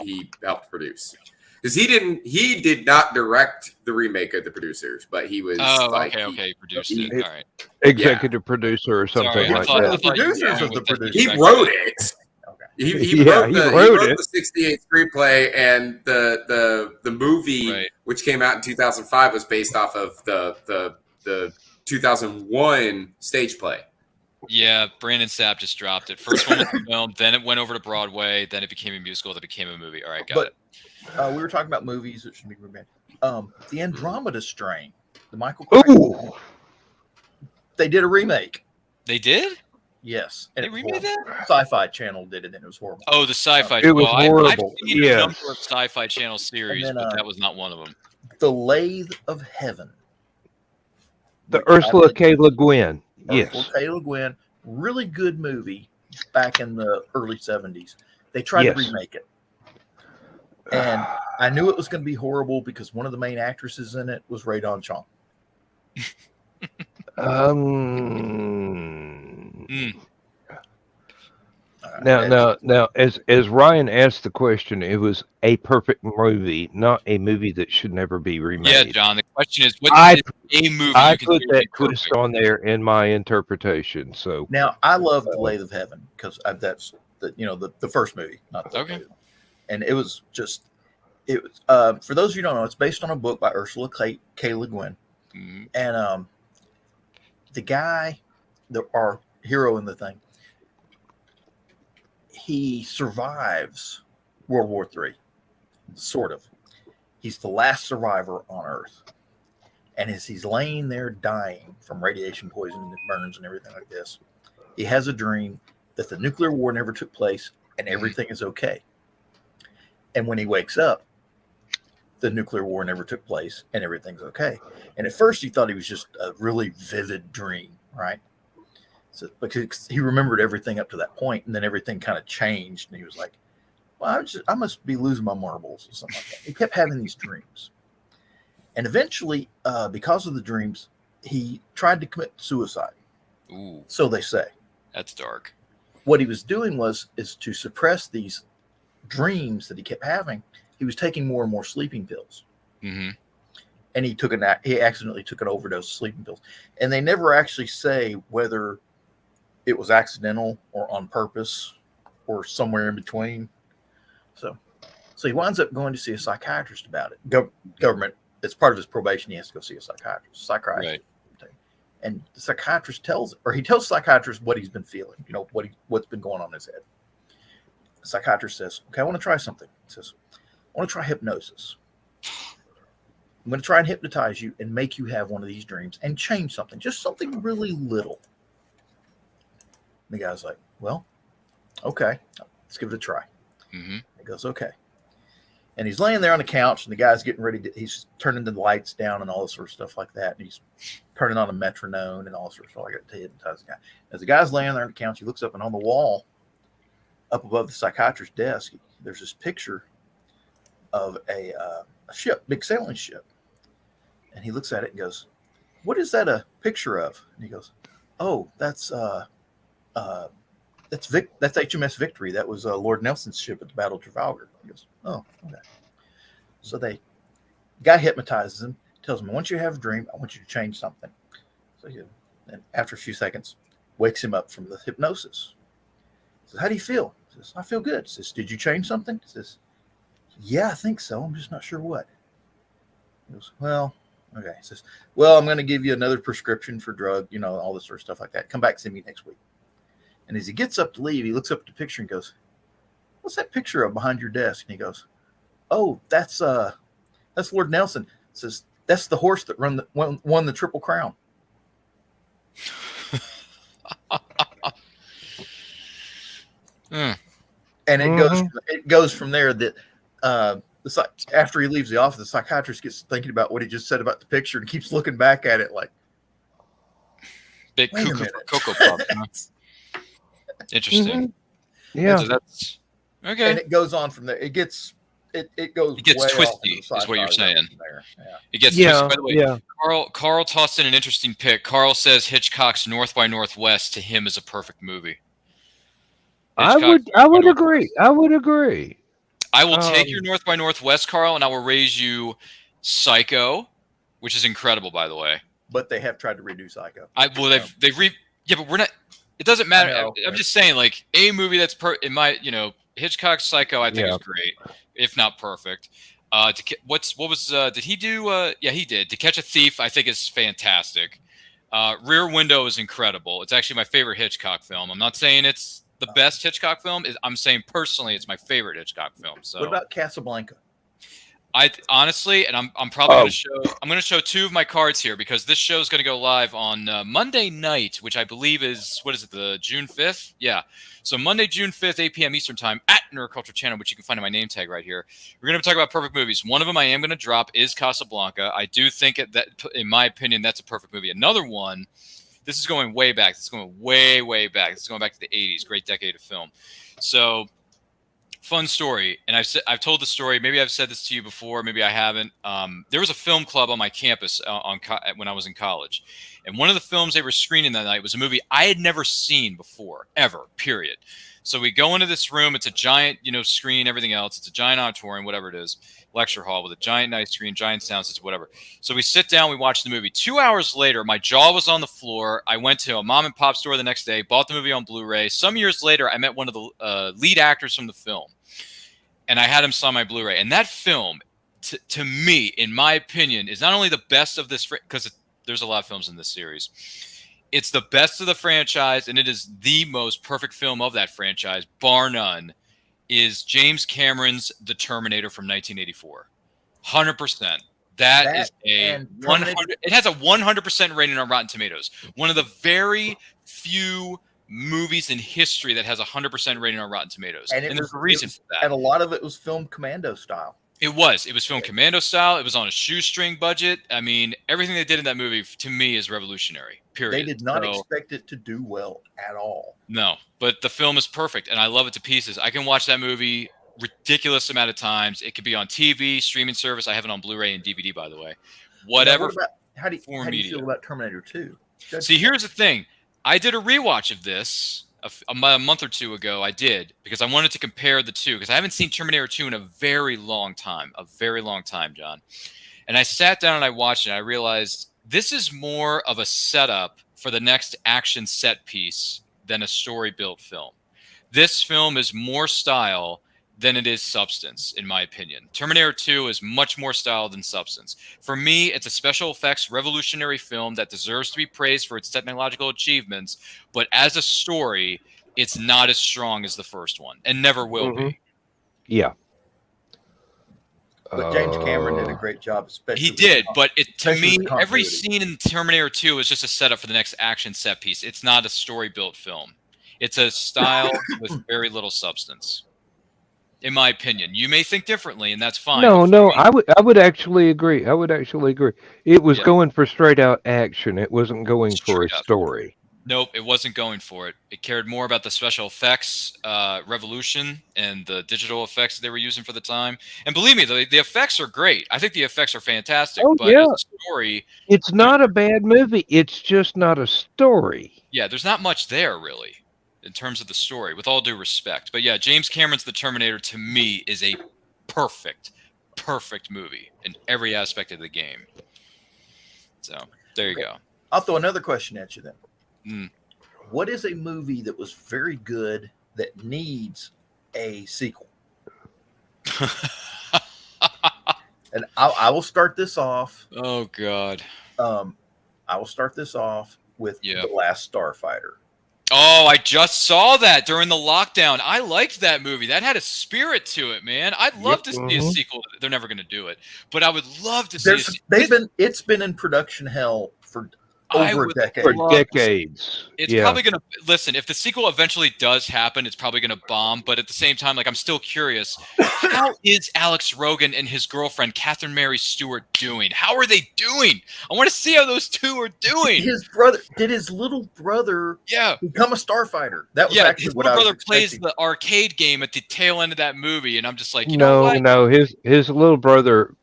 he helped produce? Because he did not direct the remake of The Producers, but he was he produced it. All right, executive producer or something like that. The producers of The Producers. He wrote it. Okay. He Yeah, wrote he the wrote it. the 68 screenplay, and the movie, Right. which came out in 2005, was based off of the 2001 stage play. Yeah, Brandon Sapp just dropped it. First one was a film, then it went over to Broadway, then it became a musical, then it became a movie. All right, got it. We were talking about movies that should be remade. The Andromeda Strain, the Michael Crichton. Ooh, They did a remake. They did? Yes, They it was remade horrible. that? Sci-Fi Channel did it, and it was horrible. Oh, the Sci-Fi. It was I've horrible, seen a yes. number of Sci-Fi Channel series, then, but that was not one of them. The Lathe of Heaven. the which Ursula actually- K. Le Guin. Yes. Ursula K. Le Guin. Really good movie back in the early 70s. They tried to Yes. remake it. And I knew it was going to be horrible because one of the main actresses in it was Ray Don Chong. Now, as Ryan asked the question, it was a perfect movie, not a movie that should never be remade. Yeah, John. The question is, what I- is a movie I you put consider to that be twist perfect? on there in my interpretation. So Now, I love The Lathe of Heaven because that's the first movie, not the Okay. And it was just for those of you who don't know, it's based on a book by Ursula K. Le Guin. Mhm. And the guy, our hero in the thing, he survives World War III, sort of. He's the last survivor on Earth. And as he's laying there dying from radiation poisoning and burns and everything like this, he has a dream that the nuclear war never took place and everything is okay. And when he wakes up, the nuclear war never took place and everything's okay. And at first he thought he was just a really vivid dream, right? So because he remembered everything up to that point, and then everything kind of changed, and he was like, well, I must be losing my marbles or something like that. He kept having these dreams. And eventually, because of the dreams, he tried to commit suicide. Ooh, So they say. that's dark. What he was doing is to suppress these dreams that he kept having. He was taking more and more sleeping pills. Mm-hmm. And he accidentally took an overdose of sleeping pills. And they never actually say whether it was accidental or on purpose or somewhere in between. So he winds up going to see a psychiatrist about it. Government, it's part of his probation. He has to go see a psychiatrist. Right. And the psychiatrist tells the psychiatrist what he's been feeling, what's been going on in his head. The psychiatrist says, okay, I want to try something. He says, I want to try hypnosis. I'm going to try and hypnotize you and make you have one of these dreams and change something, just something really little. And the guy's like, well, okay, let's give it a try. Mm-hmm. He goes, okay. And he's laying there on the couch, and the guy's getting ready he's turning the lights down and all this sort of stuff like that. And he's turning on a metronome and all this sort of stuff like that to hypnotize the guy. As the guy's laying there on the couch, he looks up, and on the wall, up above the psychiatrist's desk, there's this picture of a ship, big sailing ship. And he looks at it and goes, what is that a picture of? And he goes, oh, that's HMS Victory. That was Lord Nelson's ship at the Battle of Trafalgar. He goes, oh, okay. So the guy hypnotizes him, tells him, once you have a dream, I want you to change something. So and after a few seconds, wakes him up from the hypnosis. He says, how do you feel? He says, I feel good. He says, did you change something? He says, yeah, I think so. I'm just not sure what. He goes, well, okay. He says, well, I'm going to give you another prescription for drug, all this sort of stuff like that. Come back, see me next week. And as he gets up to leave, he looks up at the picture and goes, what's that picture of behind your desk? And he goes, oh, that's Lord Nelson. He says, that's the horse that won the Triple Crown. And it goes from there that after he leaves the office, the psychiatrist gets thinking about what he just said about the picture and keeps looking back at it like, big wait a cuckoo minute. for Cocoa Puff. Huh? Interesting. yeah, So that's okay. And it goes on from there. It goes It gets way twisty, off into the is what you're sci-fi saying. from there. Yeah. It gets yeah, twisted. By the way, yeah. Carl tossed in an interesting pick. Carl says Hitchcock's North by Northwest to him is a perfect movie. I would agree. I would agree. I will take your North by Northwest, Carl, and I will raise you Psycho, which is incredible, by the way. But they have tried to redo Psycho. But we're not. It doesn't matter. I know. I'm just saying, like, a movie that's in my, Hitchcock's Psycho, I think is great, if not perfect. Did he do? Yeah, he did. To Catch a Thief, I think is fantastic. Rear Window is incredible. It's actually my favorite Hitchcock film. I'm not saying it's the best Hitchcock film. I'm saying personally, it's my favorite Hitchcock film. So What about Casablanca? I honestly, and I'm probably going to show. I'm going to show two of my cards here because this show is going to go live on Monday night, which I believe is the June 5th. Yeah, so Monday, June 5th, 8 p.m. Eastern time at Nerd Culture Channel, which you can find in my name tag right here. We're going to talk about perfect movies. One of them I am going to drop is Casablanca. I do think that, in my opinion, that's a perfect movie. Another one. This is going way back. This is going way, way back. This is going back to the 80s. Great decade of film. So. Fun story, and I've told the story. Maybe I've said this to you before, maybe I haven't. There was a film club on my campus when I was in college, and one of the films they were screening that night was a movie I had never seen before, ever. Period. So we go into this room. It's a giant, screen, everything else. It's a giant auditorium, whatever it is, lecture hall with a giant nice screen, giant sound system, whatever. So we sit down, we watch the movie. 2 hours later, my jaw was on the floor. I went to a mom and pop store the next day, bought the movie on Blu-ray. Some years later, I met one of the lead actors from the film, and I had him sign my Blu-ray. And that film, to me, in my opinion, is not only the best of this, because there's a lot of films in this series. It's the best of the franchise, and it is the most perfect film of that franchise, bar none, is James Cameron's The Terminator from 1984. 100%. That is a 100. It has a 100% rating on Rotten Tomatoes. One of the very few movies in history that has a 100% rating on Rotten Tomatoes. And there's a reason for that. And a lot of it was filmed commando style. It was filmed commando style. It was on a shoestring budget. I mean, everything they did in that movie, to me, is revolutionary. Period. They did not expect it to do well at all. No, but the film is perfect, and I love it to pieces. I can watch that movie ridiculous amount of times. It could be on TV, streaming service. I have it on Bluray and DVD, by the way. Whatever. How do you feel about Terminator 2? See, here's the thing. I did a rewatch of this a month or two ago. I did because I wanted to compare the two because I haven't seen Terminator 2 in a very long time, John. And I sat down and I watched it. And I realized this is more of a setup for the next action set piece than a story-built film. This film is more style than it is substance, in my opinion. Terminator 2 is much more style than substance. For me, it's a special effects revolutionary film that deserves to be praised for its technological achievements, but as a story, it's not as strong as the first one, and never will be. Yeah. But James Cameron did a great job, especially. He did, but to me, every scene in Terminator 2 is just a setup for the next action set piece. It's not a story-built film. It's a style with very little substance. In my opinion, you may think differently, and that's fine. No, I would actually agree. It was going for straight out action. It wasn't going for a story. Nope, it wasn't going for it. It cared more about the special effects revolution and the digital effects they were using for the time. And believe me, the effects are great. I think the effects are fantastic. Oh, but yeah. as a story, it's not a bad movie. It's just not a story. Yeah, there's not much there really in terms of the story, with all due respect. But yeah, James Cameron's The Terminator to me is a perfect movie in every aspect of the game. So there you go. I'll throw another question at you then. Mm. What is a movie that was very good that needs a sequel? And I will start this off. Oh God. I will start this off with The Last Starfighter. Oh, I just saw that during the lockdown. I liked that movie. That had a spirit to it, man. I'd love to see a sequel. They're never going to do it, but I would love to see. It's been in production hell for over a decade. For decades. It's probably going to listen. If the sequel eventually does happen, it's probably going to bomb. But at the same time, like I'm still curious. How is Alex Rogan and his girlfriend Catherine Mary Stewart doing? How are they doing? I want to see how those two are doing. His little brother become a starfighter? That was actually his what I was brother plays expecting. the arcade game at the tail end of that movie, and I'm just like, know what? No, his little brother.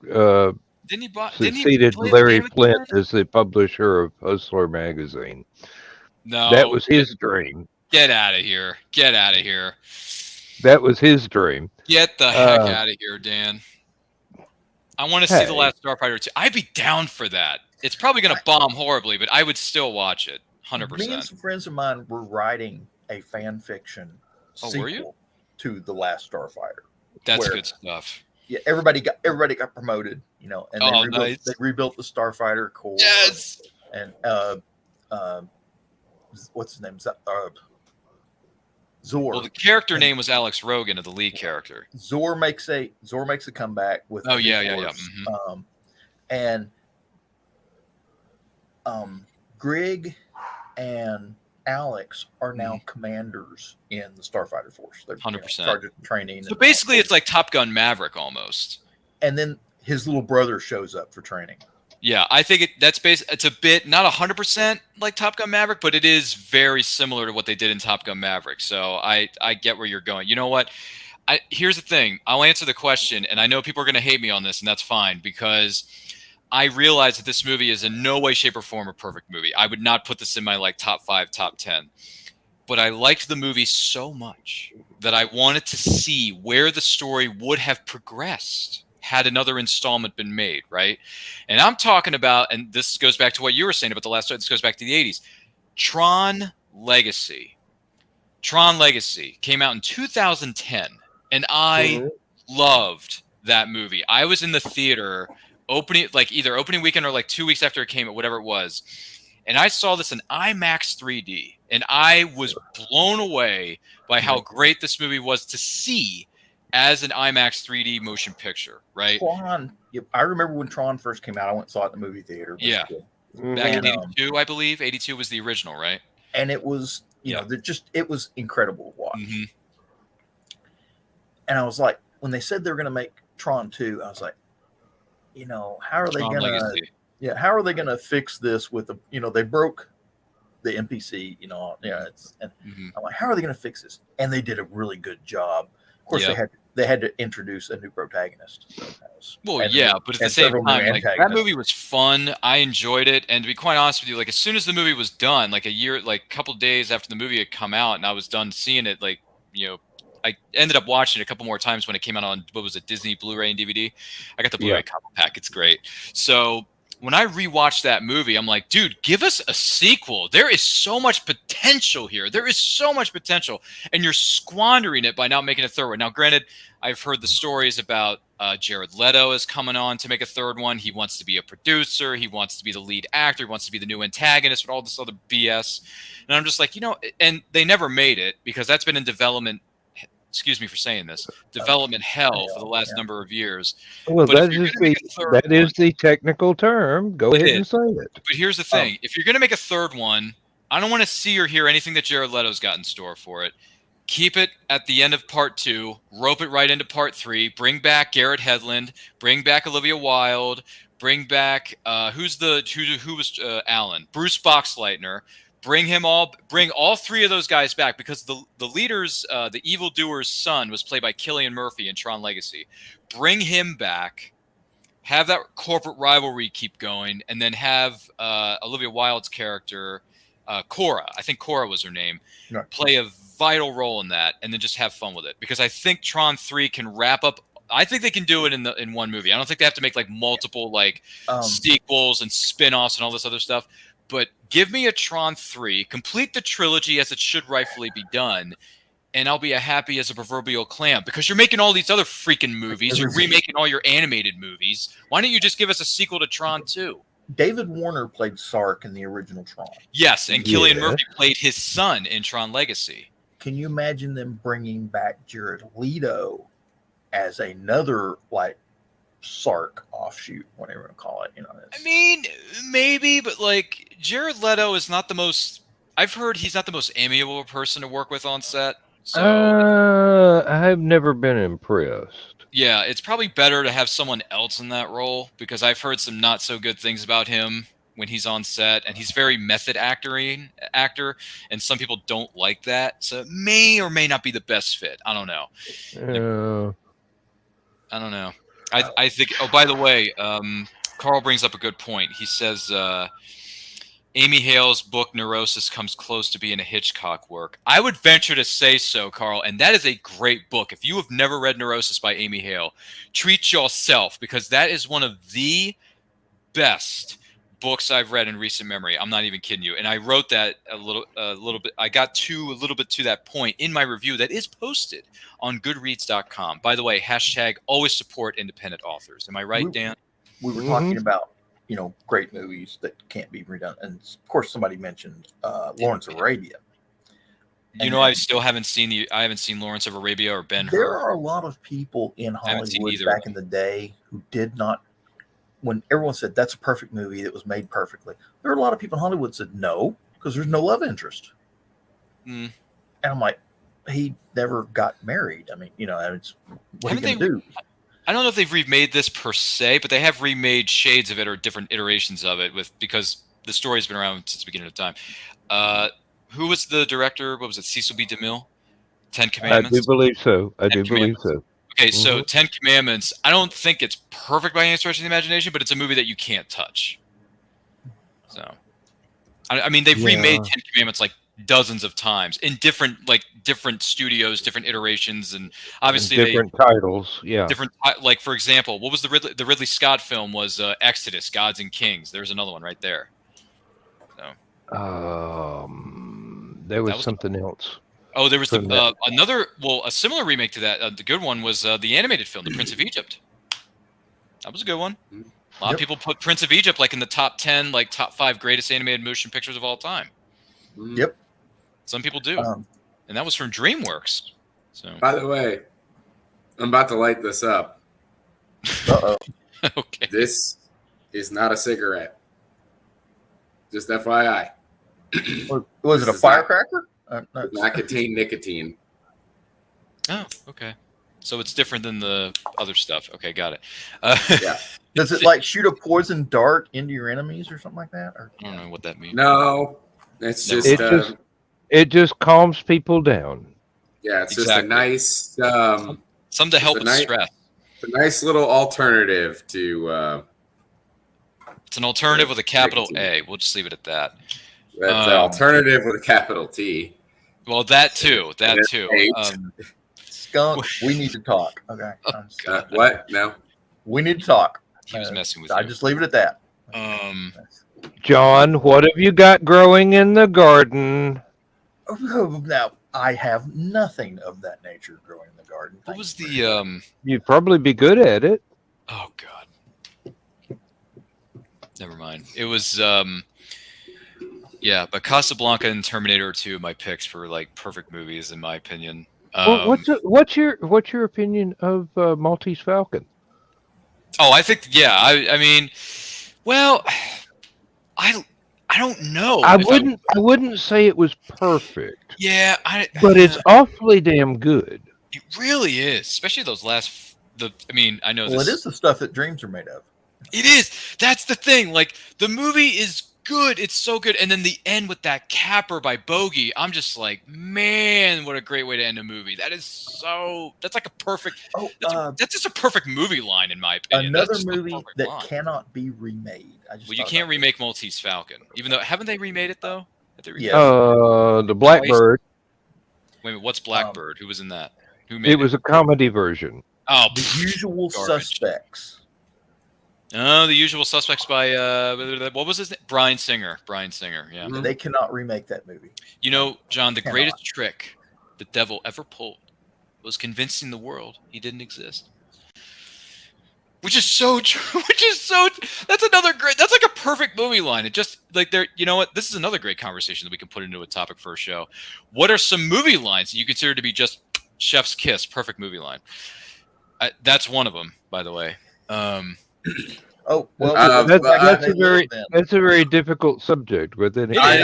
Succeeded Larry Flint as the publisher of Hustler magazine. No, that was his dream. Get out of here! Get out of here! That was his dream. Get the heck out of here, Dan. I want to see The Last Starfighter 2. I'd be down for that. It's probably going to bomb horribly, but I would still watch it. 100%. Me and some friends of mine were writing a fan fiction Oh, were you? sequel to The Last Starfighter. That's where- good stuff. Yeah, everybody got promoted, you know, and Oh, they rebuilt the Starfighter Corps. Yes. And what's his name? Zor. Well, the character name was Alex Rogan of the lead character. Zor makes a comeback with. Oh, the yeah. Force. And Grig and Alex are now commanders in the Starfighter Force. They're 100%. in charge of training. So basically, it's like Top Gun Maverick almost. And then his little brother shows up for training. Yeah, I think it's a bit not 100% like Top Gun Maverick, but it is very similar to what they did in Top Gun Maverick. So I get where you're going. You know what? Here's the thing. I'll answer the question, and I know people are going to hate me on this, and that's fine, because I realize that this movie is in no way, shape, or form a perfect movie. I would not put this in my like top 5, top 10. But I liked the movie so much that I wanted to see where the story would have progressed had another installment been made, right? And I'm talking about, and this goes back to what you were saying about the last, this goes back to the 80s. Tron Legacy. Tron Legacy came out in 2010, and I loved that movie. I was in the theater either opening weekend or like 2 weeks after it came out, whatever it was. And I saw this in IMAX 3D, and I was blown away by how great this movie was to see as an IMAX 3D motion picture, right? Tron. I remember when Tron first came out. I went and saw it in the movie theater. Yeah. Back in 82, I believe. 82 was the original, right? And it was, it was incredible to watch. Mm-hmm. And I was like, when they said they were going to make Tron 2, I was like, how are they going to? Yeah, how are they going to fix this with they broke the NPC, I'm like, how are they going to fix this? And they did a really good job. Of course, they had to introduce a new protagonist. So but at the same time, like, that movie was fun. I enjoyed it, and to be quite honest with you, like as soon as the movie was done, like a couple days after the movie had come out, and I was done seeing it, I ended up watching it a couple more times when it came out on Disney Blu-ray and DVD. I got the Blu-ray combo pack; it's great. So when I rewatched that movie, I'm like, dude, give us a sequel. There is so much potential here. There is so much potential, and you're squandering it by not making a third one. Now, granted, I've heard the stories about Jared Leto is coming on to make a third one. He wants to be a producer. He wants to be the lead actor. He wants to be the new antagonist with all this other BS. And I'm just like, and they never made it because that's been in development. Excuse me for saying this, development hell for the last number of years. Well, that is the technical term. Go ahead and say it. But here's the thing. If you're going to make a third one, I don't want to see or hear anything that Jared Leto's got in store for it. Keep it at the end of part 2, rope it right into part 3, bring back Garrett Hedlund, bring back Olivia Wilde, bring back, who was Alan? Bruce Boxleitner. Bring all 3 of those guys back, because the leader's, the evildoer's son was played by Cillian Murphy in Tron Legacy. Bring him back, have that corporate rivalry keep going, and then have Olivia Wilde's character, Cora, I think Cora was her name, play a vital role in that, and then just have fun with it. Because I think Tron 3 can wrap up. I think they can do it in one movie. I don't think they have to make like multiple sequels and spin-offs and all this other stuff. But give me a Tron 3, complete the trilogy as it should rightfully be done, and I'll be as happy as a proverbial clam. Because you're making all these other freaking movies. You're remaking all your animated movies. Why don't you just give us a sequel to Tron 2? David Warner played Sark in the original Tron. Yes, and Cillian Murphy played his son in Tron Legacy. Can you imagine them bringing back Jared Leto as another, Sark offshoot, whatever you want to call it? I mean, maybe, but Jared Leto is not the most. I've heard he's not the most amiable person to work with on set. So I've never been impressed. Yeah, it's probably better to have someone else in that role, because I've heard some not so good things about him when he's on set, and he's very method actor, and some people don't like that. So it may or may not be the best fit. I don't know. I don't know. I think. Oh, by the way, Carl brings up a good point. He says Amy Hale's book Neurosis comes close to being a Hitchcock work. I would venture to say so, Carl, and that is a great book. If you have never read Neurosis by Amy Hale, treat yourself, because that is one of the best books I've read in recent memory. I'm not even kidding you. And I wrote that a little bit. I got a little bit to that point in my review that is posted on Goodreads.com. By the way, hashtag always support independent authors. Am I right, Dan? We were talking about, great movies that can't be redone. And of course, somebody mentioned Lawrence of Arabia. I still haven't seen I haven't seen Lawrence of Arabia or Ben-Hur. There are a lot of people in Hollywood back in the day who did not, when everyone said that's a perfect movie that was made perfectly, there are a lot of people in Hollywood that said no, because there's no love interest. And I'm like, he never got married. I mean, it's what are you going to do? I don't know if they've remade this per se, but they have remade shades of it or different iterations of it because the story's been around since the beginning of time. Who was the director? What was it? Cecil B. DeMille? 10 Commandments? I do believe so. Okay, so 10 Commandments, I don't think it's perfect by any stretch of the imagination, but it's a movie that you can't touch. So, I mean, they've remade 10 Commandments like dozens of times in different studios, different iterations, and obviously different titles. Yeah. Different, like, for example, what was the Ridley Scott film was Exodus, Gods and Kings. There's another one right there. So. There was something else. Oh, there was a similar remake to that. The good one was the animated film, The Prince of Egypt. That was a good one. A lot of people put Prince of Egypt like in the top 10, like top 5 greatest animated motion pictures of all time. Yep. Some people do. And that was from DreamWorks. So. By the way, I'm about to light this up. Uh-oh. Okay. This is not a cigarette. Just FYI. Was it a firecracker? Not contain nicotine. Oh, okay. So it's different than the other stuff. Okay, got it. Yeah. Does it like shoot a poison dart into your enemies or something like that? Or? I don't know what that means. No, it's just it just calms people down. Yeah, it's just a nice something to help with stress. It's a nice little alternative to. It's an alternative with a capital A. We'll just leave it at that. That's an alternative with a capital T. Well, that too. Skunk, we need to talk. Okay. What? No. We need to talk. He was messing with you. I just leave it at that. John, what have you got growing in the garden? Now, I have nothing of that nature growing in the garden. What was the You'd probably be good at it. Oh God. Never mind. It was yeah, but Casablanca and Terminator 2 are my picks for like perfect movies in my opinion. What's your opinion of Maltese Falcon? Oh, I think I mean, well, I don't know. I wouldn't say it was perfect. Yeah, but it's awfully damn good. It really is, especially those last. I know. Well, it is the stuff that dreams are made of. It is. That's the thing. Like the movie is good. It's so good, and then the end with that capper by Bogey. I'm just like, man, what a great way to end a movie. That's like a perfect. That's just a perfect movie line in my opinion. Another movie that cannot be remade. You can't remake Maltese Falcon, even though haven't they remade it though? The Blackbird. Wait a minute, what's Blackbird? Who was in that? Who made it? It was a comedy version. Oh, The Usual Suspects. Oh, The Usual Suspects by what was his name? Bryan Singer. Yeah. They cannot remake that movie. You know, John, the greatest trick the devil ever pulled was convincing the world he didn't exist. Which is so true. That's another great. That's like a perfect movie line. It just like there. You know what? This is another great conversation that we can put into a topic for a show. What are some movie lines that you consider to be just chef's kiss? Perfect movie line. That's one of them, by the way. Oh well, that's a very difficult subject. Within I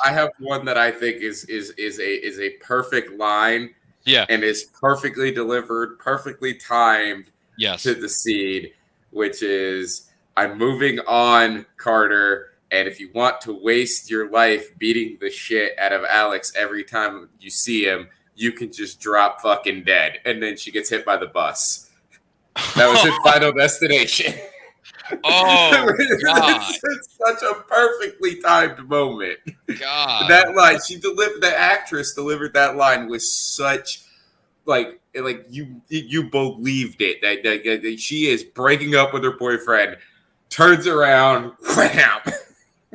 have one that I think is a perfect line. Yeah, and is perfectly delivered, perfectly timed. Yes. To the seed, which is, I'm moving on, Carter, and if you want to waste your life beating the shit out of Alex every time you see him, you can just drop fucking dead. And then she gets hit by the bus. That was in Final Destination. Oh, God. It's such a perfectly timed moment. God. That line, the actress delivered that line with such... Like you believed it that she is breaking up with her boyfriend, turns around, wham.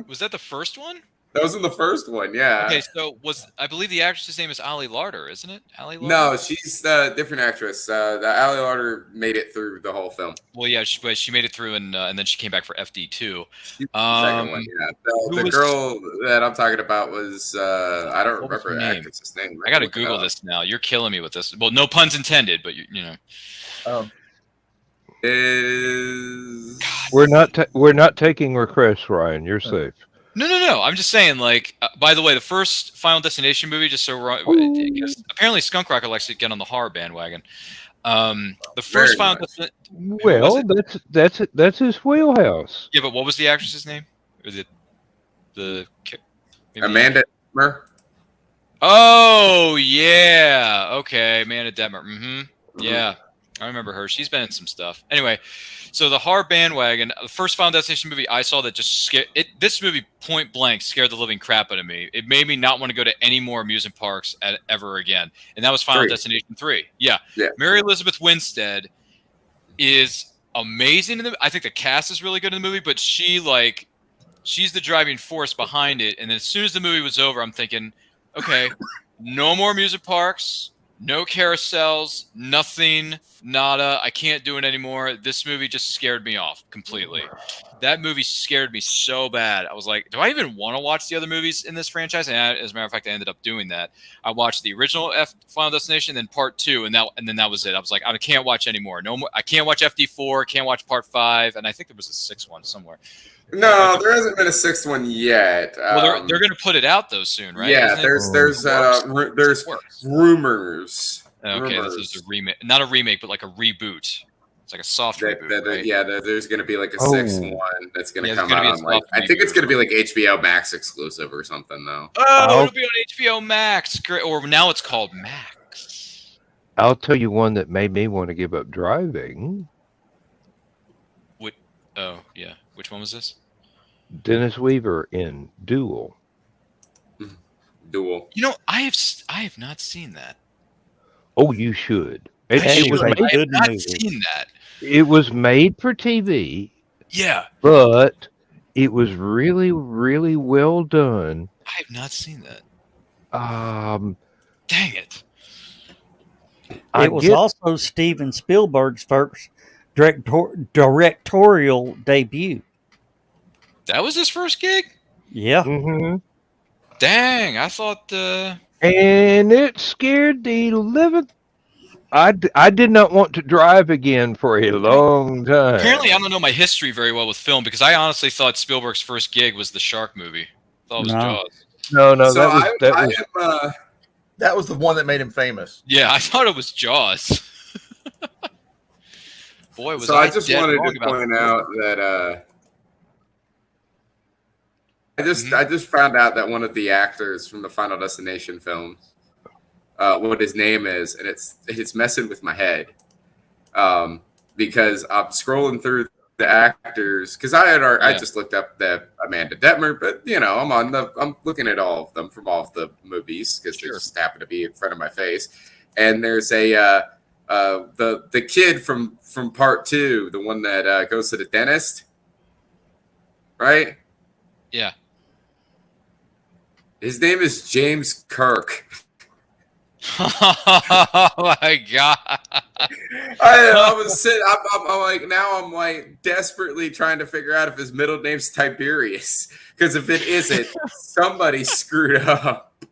Was that the first one? That was in the first one, yeah. Okay, so I believe the actress's name is Ali Larter, isn't it? Ali Larter? No, she's a different actress. The Ali Larter made it through the whole film. Well, yeah, she made it through, and then she came back for FD2. She's the second one, yeah. The girl that I'm talking about was I don't remember the actress's name. I gotta Google this now. You're killing me with this. Well, no puns intended, but you know. We're not taking requests, Ryan. You're safe. No. I'm just saying, like, by the way, the first Final Destination movie, just so we're apparently Skunk Rocket likes to get on the horror bandwagon. The first Final Destination. Well, that's his wheelhouse. Yeah, but what was the actress's name? Or maybe Amanda Detmer. Oh yeah, okay, Amanda Detmer. Yeah, I remember her. She's been in some stuff. Anyway, so the horror bandwagon, the first Final Destination movie I saw that just scared it. This movie, point blank, scared the living crap out of me. It made me not want to go to any more amusement parks ever again. And that was Final Destination 3. Yeah. Mary Elizabeth Winstead is amazing in the. I think the cast is really good in the movie, but she's the driving force behind it. And then as soon as the movie was over, I'm thinking, okay, no more amusement parks. No carousels, nothing, nada. I can't do it anymore. This movie just scared me off completely. That movie scared me so bad. I was like, do I even want to watch the other movies in this franchise? And as a matter of fact, I ended up doing that. I watched the original Final Destination, then Part 2, and then that was it. I was like, I can't watch anymore. No more. I can't watch FD4. Can't watch Part 5, and I think there was a 6th one somewhere. No, there hasn't been a 6th one yet. Well, they're going to put it out though soon, right? Yeah, there's rumors. Okay, this is a remake, not a remake, but like a reboot. It's like a soft reboot. Right? Yeah, there's going to be like a 6th one that's going to come out on like. I think it's going to be like HBO Max exclusive or something though. Oh, it'll be on HBO Max, great. Or now it's called Max. I'll tell you one that made me want to give up driving. What? Oh yeah, which one was this? Dennis Weaver in Duel. Duel. You know, I have not seen that. Oh, you should. I have not seen that. It was made for TV. Yeah. But it was really, really well done. I have not seen that. Dang it. It was also Steven Spielberg's first directorial debut. That was his first gig? Yeah. Mm-hmm. Dang, I thought... And it scared the living... I did not want to drive again for a long time. Apparently, I don't know my history very well with film, because I honestly thought Spielberg's first gig was the Shark movie. I thought it was Jaws. No, so that was the one that made him famous. Yeah, I thought it was Jaws. Boy, was I just wanted to point out that... I just found out that one of the actors from the Final Destination films, what his name is, and it's messing with my head, because I'm scrolling through the actors because I just looked up the Amanda Detmer, but I'm looking at all of them from all of the movies because they just happen to be in front of my face, and there's the kid from Part 2, the one that goes to the dentist, right? Yeah. His name is James Kirk. Oh my god! I was sitting. I'm like desperately trying to figure out if his middle name's Tiberius, because if it isn't, somebody screwed up.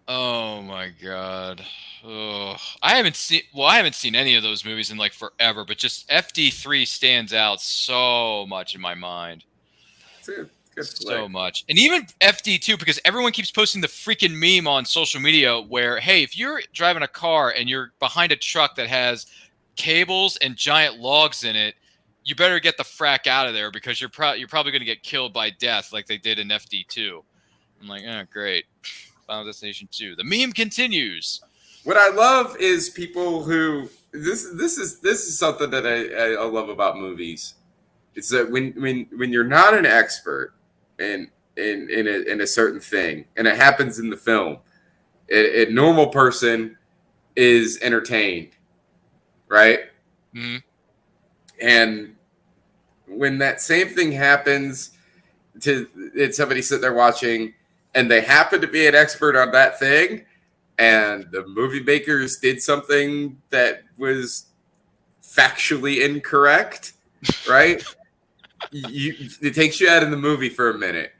Oh my god! Oh, I haven't seen any of those movies in like forever, but just FD3 stands out so much in my mind. Dude. So much. And even FD2, because everyone keeps posting the freaking meme on social media where, hey, if you're driving a car and you're behind a truck that has cables and giant logs in it, you better get the frack out of there because you're probably going to get killed by death like they did in FD2. I'm like, oh, great. Final Destination 2. The meme continues. What I love is people who this is something that I love about movies. It's that when you're not an expert in a certain thing, and it happens in the film, a normal person is entertained, right? Mm-hmm. And when that same thing happens to somebody sitting there watching, and they happen to be an expert on that thing, and the movie makers did something that was factually incorrect, right? It takes you out of the movie for a minute,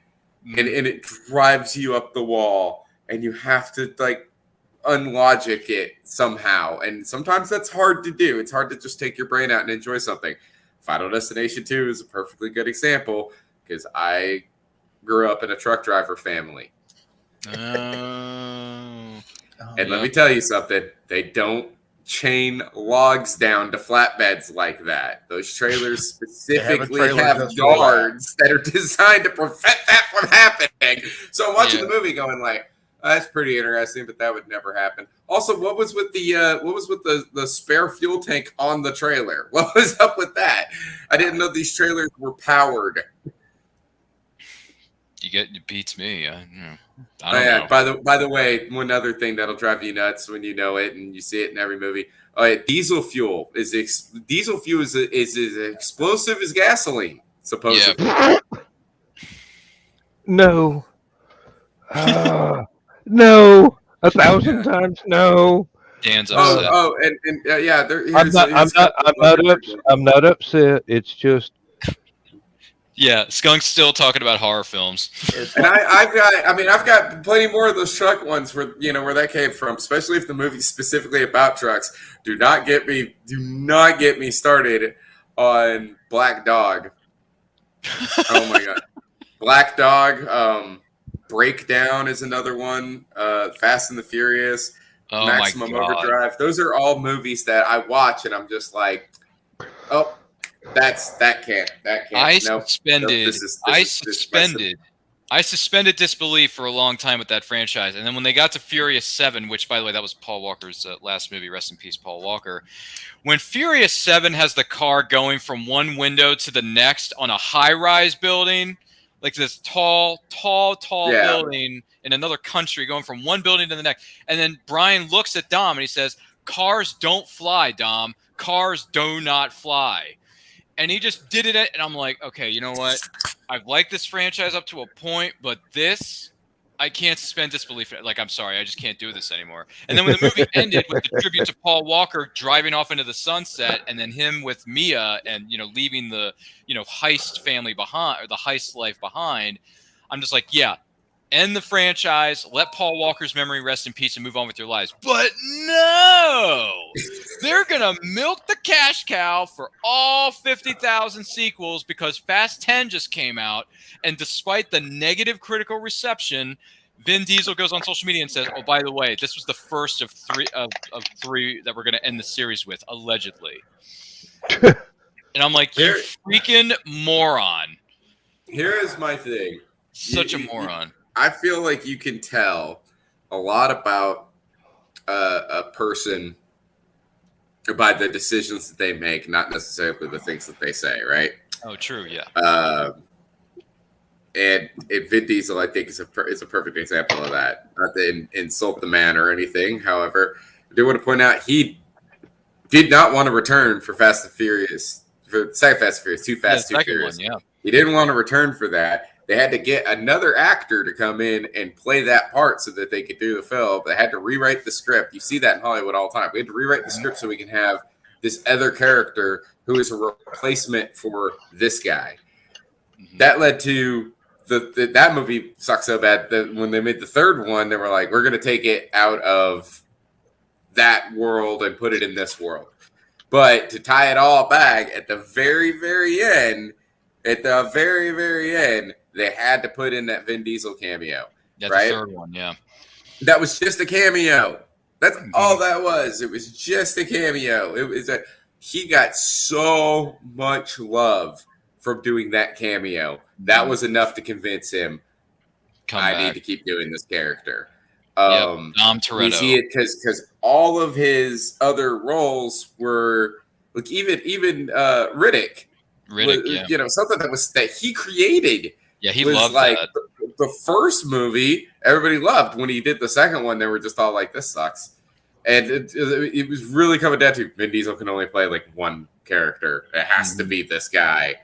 and it drives you up the wall, and you have to like unlogic it somehow. And sometimes that's hard to do. It's hard to just take your brain out and enjoy something. Final Destination 2 is a perfectly good example because I grew up in a truck driver family. And let me tell you something. They don't chain logs down to flatbeds like that. Those trailers specifically have guards that are designed to prevent that from happening. So I'm watching the movie going like, that's pretty interesting, but that would never happen. Also, what was with the spare fuel tank on the trailer? What was up with that? I didn't know these trailers were powered. It beats me. I don't know. By the way, one other thing that'll drive you nuts when you know it and you see it in every movie. Diesel fuel is as explosive as gasoline, supposedly. Yeah. No. No. 1,000 times no. Dan's upset. I'm not upset. It's just. Yeah, Skunk's still talking about horror films. And I've got plenty more of those truck ones where that came from, especially if the movie's specifically about trucks. Do not get me started on Black Dog. Oh my god. Black Dog, Breakdown is another one. Fast and the Furious, Maximum Overdrive. Those are all movies that I watch and I'm just like, oh, that can't. I suspended disbelief for a long time with that franchise, and then when they got to Furious 7, which by the way that was Paul Walker's last movie, rest in peace, Paul Walker. When Furious 7 has the car going from one window to the next on a high-rise building, like this tall building in another country, going from one building to the next, and then Brian looks at Dom and he says, "Cars don't fly, Dom. Cars do not fly." And he just did it, and I'm like, okay, you know what? I've liked this franchise up to a point, but this, I can't suspend disbelief. Like, I'm sorry, I just can't do this anymore. And then when the movie ended with the tribute to Paul Walker driving off into the sunset, and then him with Mia, and leaving the heist family behind, or the heist life behind, I'm just like, yeah. End the franchise, let Paul Walker's memory rest in peace and move on with your lives. But no! They're going to milk the cash cow for all 50,000 sequels because Fast 10 just came out. And despite the negative critical reception, Vin Diesel goes on social media and says, oh, by the way, this was the first of three that we're going to end the series with, allegedly. And I'm like, you freaking moron. Here is my thing. Such a moron. I feel like you can tell a lot about a person by the decisions that they make, not necessarily the things that they say, right? Oh, true, yeah. And Vin Diesel, I think, is a perfect example of that. Not to insult the man or anything. However, I do want to point out he did not want to return for Fast and Furious, for second Fast and Furious, Too Fast, Too Furious. One, yeah. He didn't want to return for that. They had to get another actor to come in and play that part so that they could do the film. They had to rewrite the script. You see that in Hollywood all the time. We had to rewrite the script so we can have this other character who is a replacement for this guy. Mm-hmm. That led to that movie sucked so bad that when they made the third one, they were like, we're going to take it out of that world and put it in this world. But to tie it all back at the very, very end, they had to put in that Vin Diesel cameo. That's right? The third one, yeah. That was just a cameo. That's all that was. It was just a cameo. It was he got so much love from doing that cameo. That was enough to convince him, I need to keep doing this character. Dom Toretto. You see it because all of his other roles were like even Riddick. Was, something that he created. Yeah, he loved like that. The first movie, everybody loved. When he did the second one, they were just all like, "This sucks," and it was really coming down to Vin Diesel can only play like one character. It has to be this guy.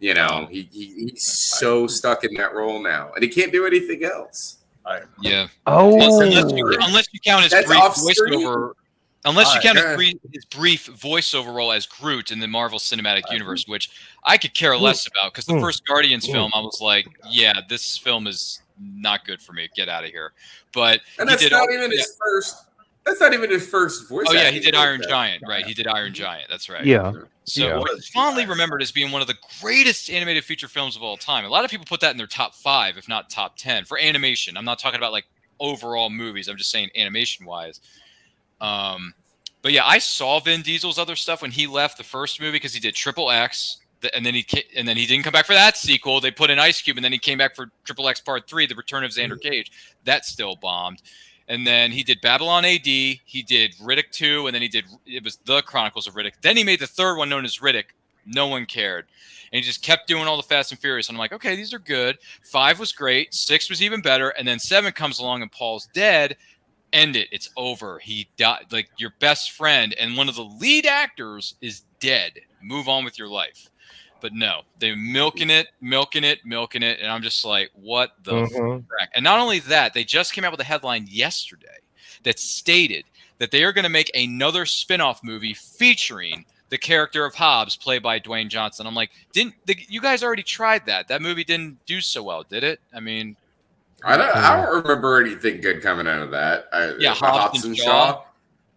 You know, he's so stuck in that role now, and he can't do anything else. Yeah. Oh, Unless you count his That's brief off-screen? voiceover. Unless you count Yeah. his brief voiceover role as Groot in the Marvel Cinematic Universe, which I could care less about, because the first Guardians film, I was like, yeah, this film is not good for me. Get out of here. But And he that's did not even his first. That's not even his first voice. Oh yeah, he acting did Iron like that. Giant, right? He did Iron Giant. That's right. yeah. So Yeah. he's fondly remembered as being one of the greatest animated feature films of all time. A lot of people put that in their top 5, if not top 10, for animation. I'm not talking about like overall movies. I'm just saying animation wise. But yeah, I saw Vin Diesel's other stuff when he left the first movie, because he did Triple X, and then he didn't come back for that sequel. They put in Ice Cube, and then he came back for Triple X Part 3, The Return of Xander Cage. That still bombed. And then he did Babylon AD. He did Riddick 2, and then it was The Chronicles of Riddick. Then he made the third one known as Riddick. No one cared. And he just kept doing all the Fast and Furious. And I'm like, okay, these are good. 5 was great. 6 was even better. And then 7 comes along and Paul's dead. End it. It's over. He died. Like, your best friend and one of the lead actors is dead. Move on with your life. But no, they're milking it. And I'm just like, what the frack? And not only that, they just came out with a headline yesterday that stated that they are going to make another spin-off movie featuring the character of Hobbs, played by Dwayne Johnson. I'm like, you guys already tried that? That movie didn't do so well, did it? I mean, I don't remember anything good coming out of that. Hobbs and Shaw.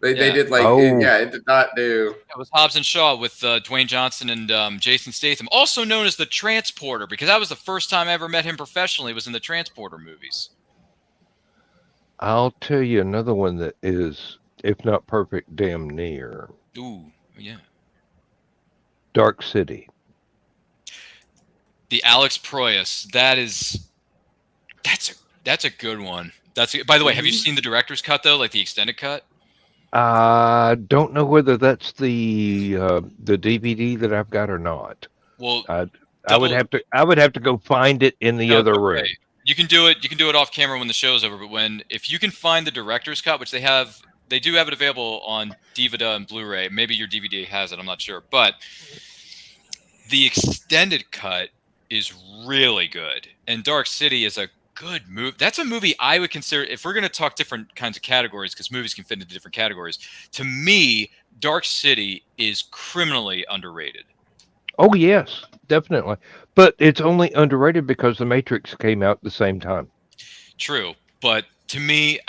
They did like it did not do. It was Hobbs and Shaw with Dwayne Johnson and Jason Statham, also known as the Transporter, because that was the first time I ever met him professionally. Was in the Transporter movies. I'll tell you another one that is, if not perfect, damn near. Ooh, yeah. Dark City. The Alex Proyas. That's a good one. By the way, have you seen the director's cut though, like the extended cut? I don't know whether that's the DVD that I've got or not. Well, I would have to go find it in the other room. You can do it. You can do it off camera when the show's over. But if you can find the director's cut, which they do have it available on DVD and Blu-ray. Maybe your DVD has it. I'm not sure. But the extended cut is really good, and Dark City is a good movie. That's a movie I would consider, if we're going to talk different kinds of categories, because movies can fit into different categories. To me, Dark City is criminally underrated. Oh yes, definitely. But it's only underrated because The Matrix came out at the same time. True, but to me,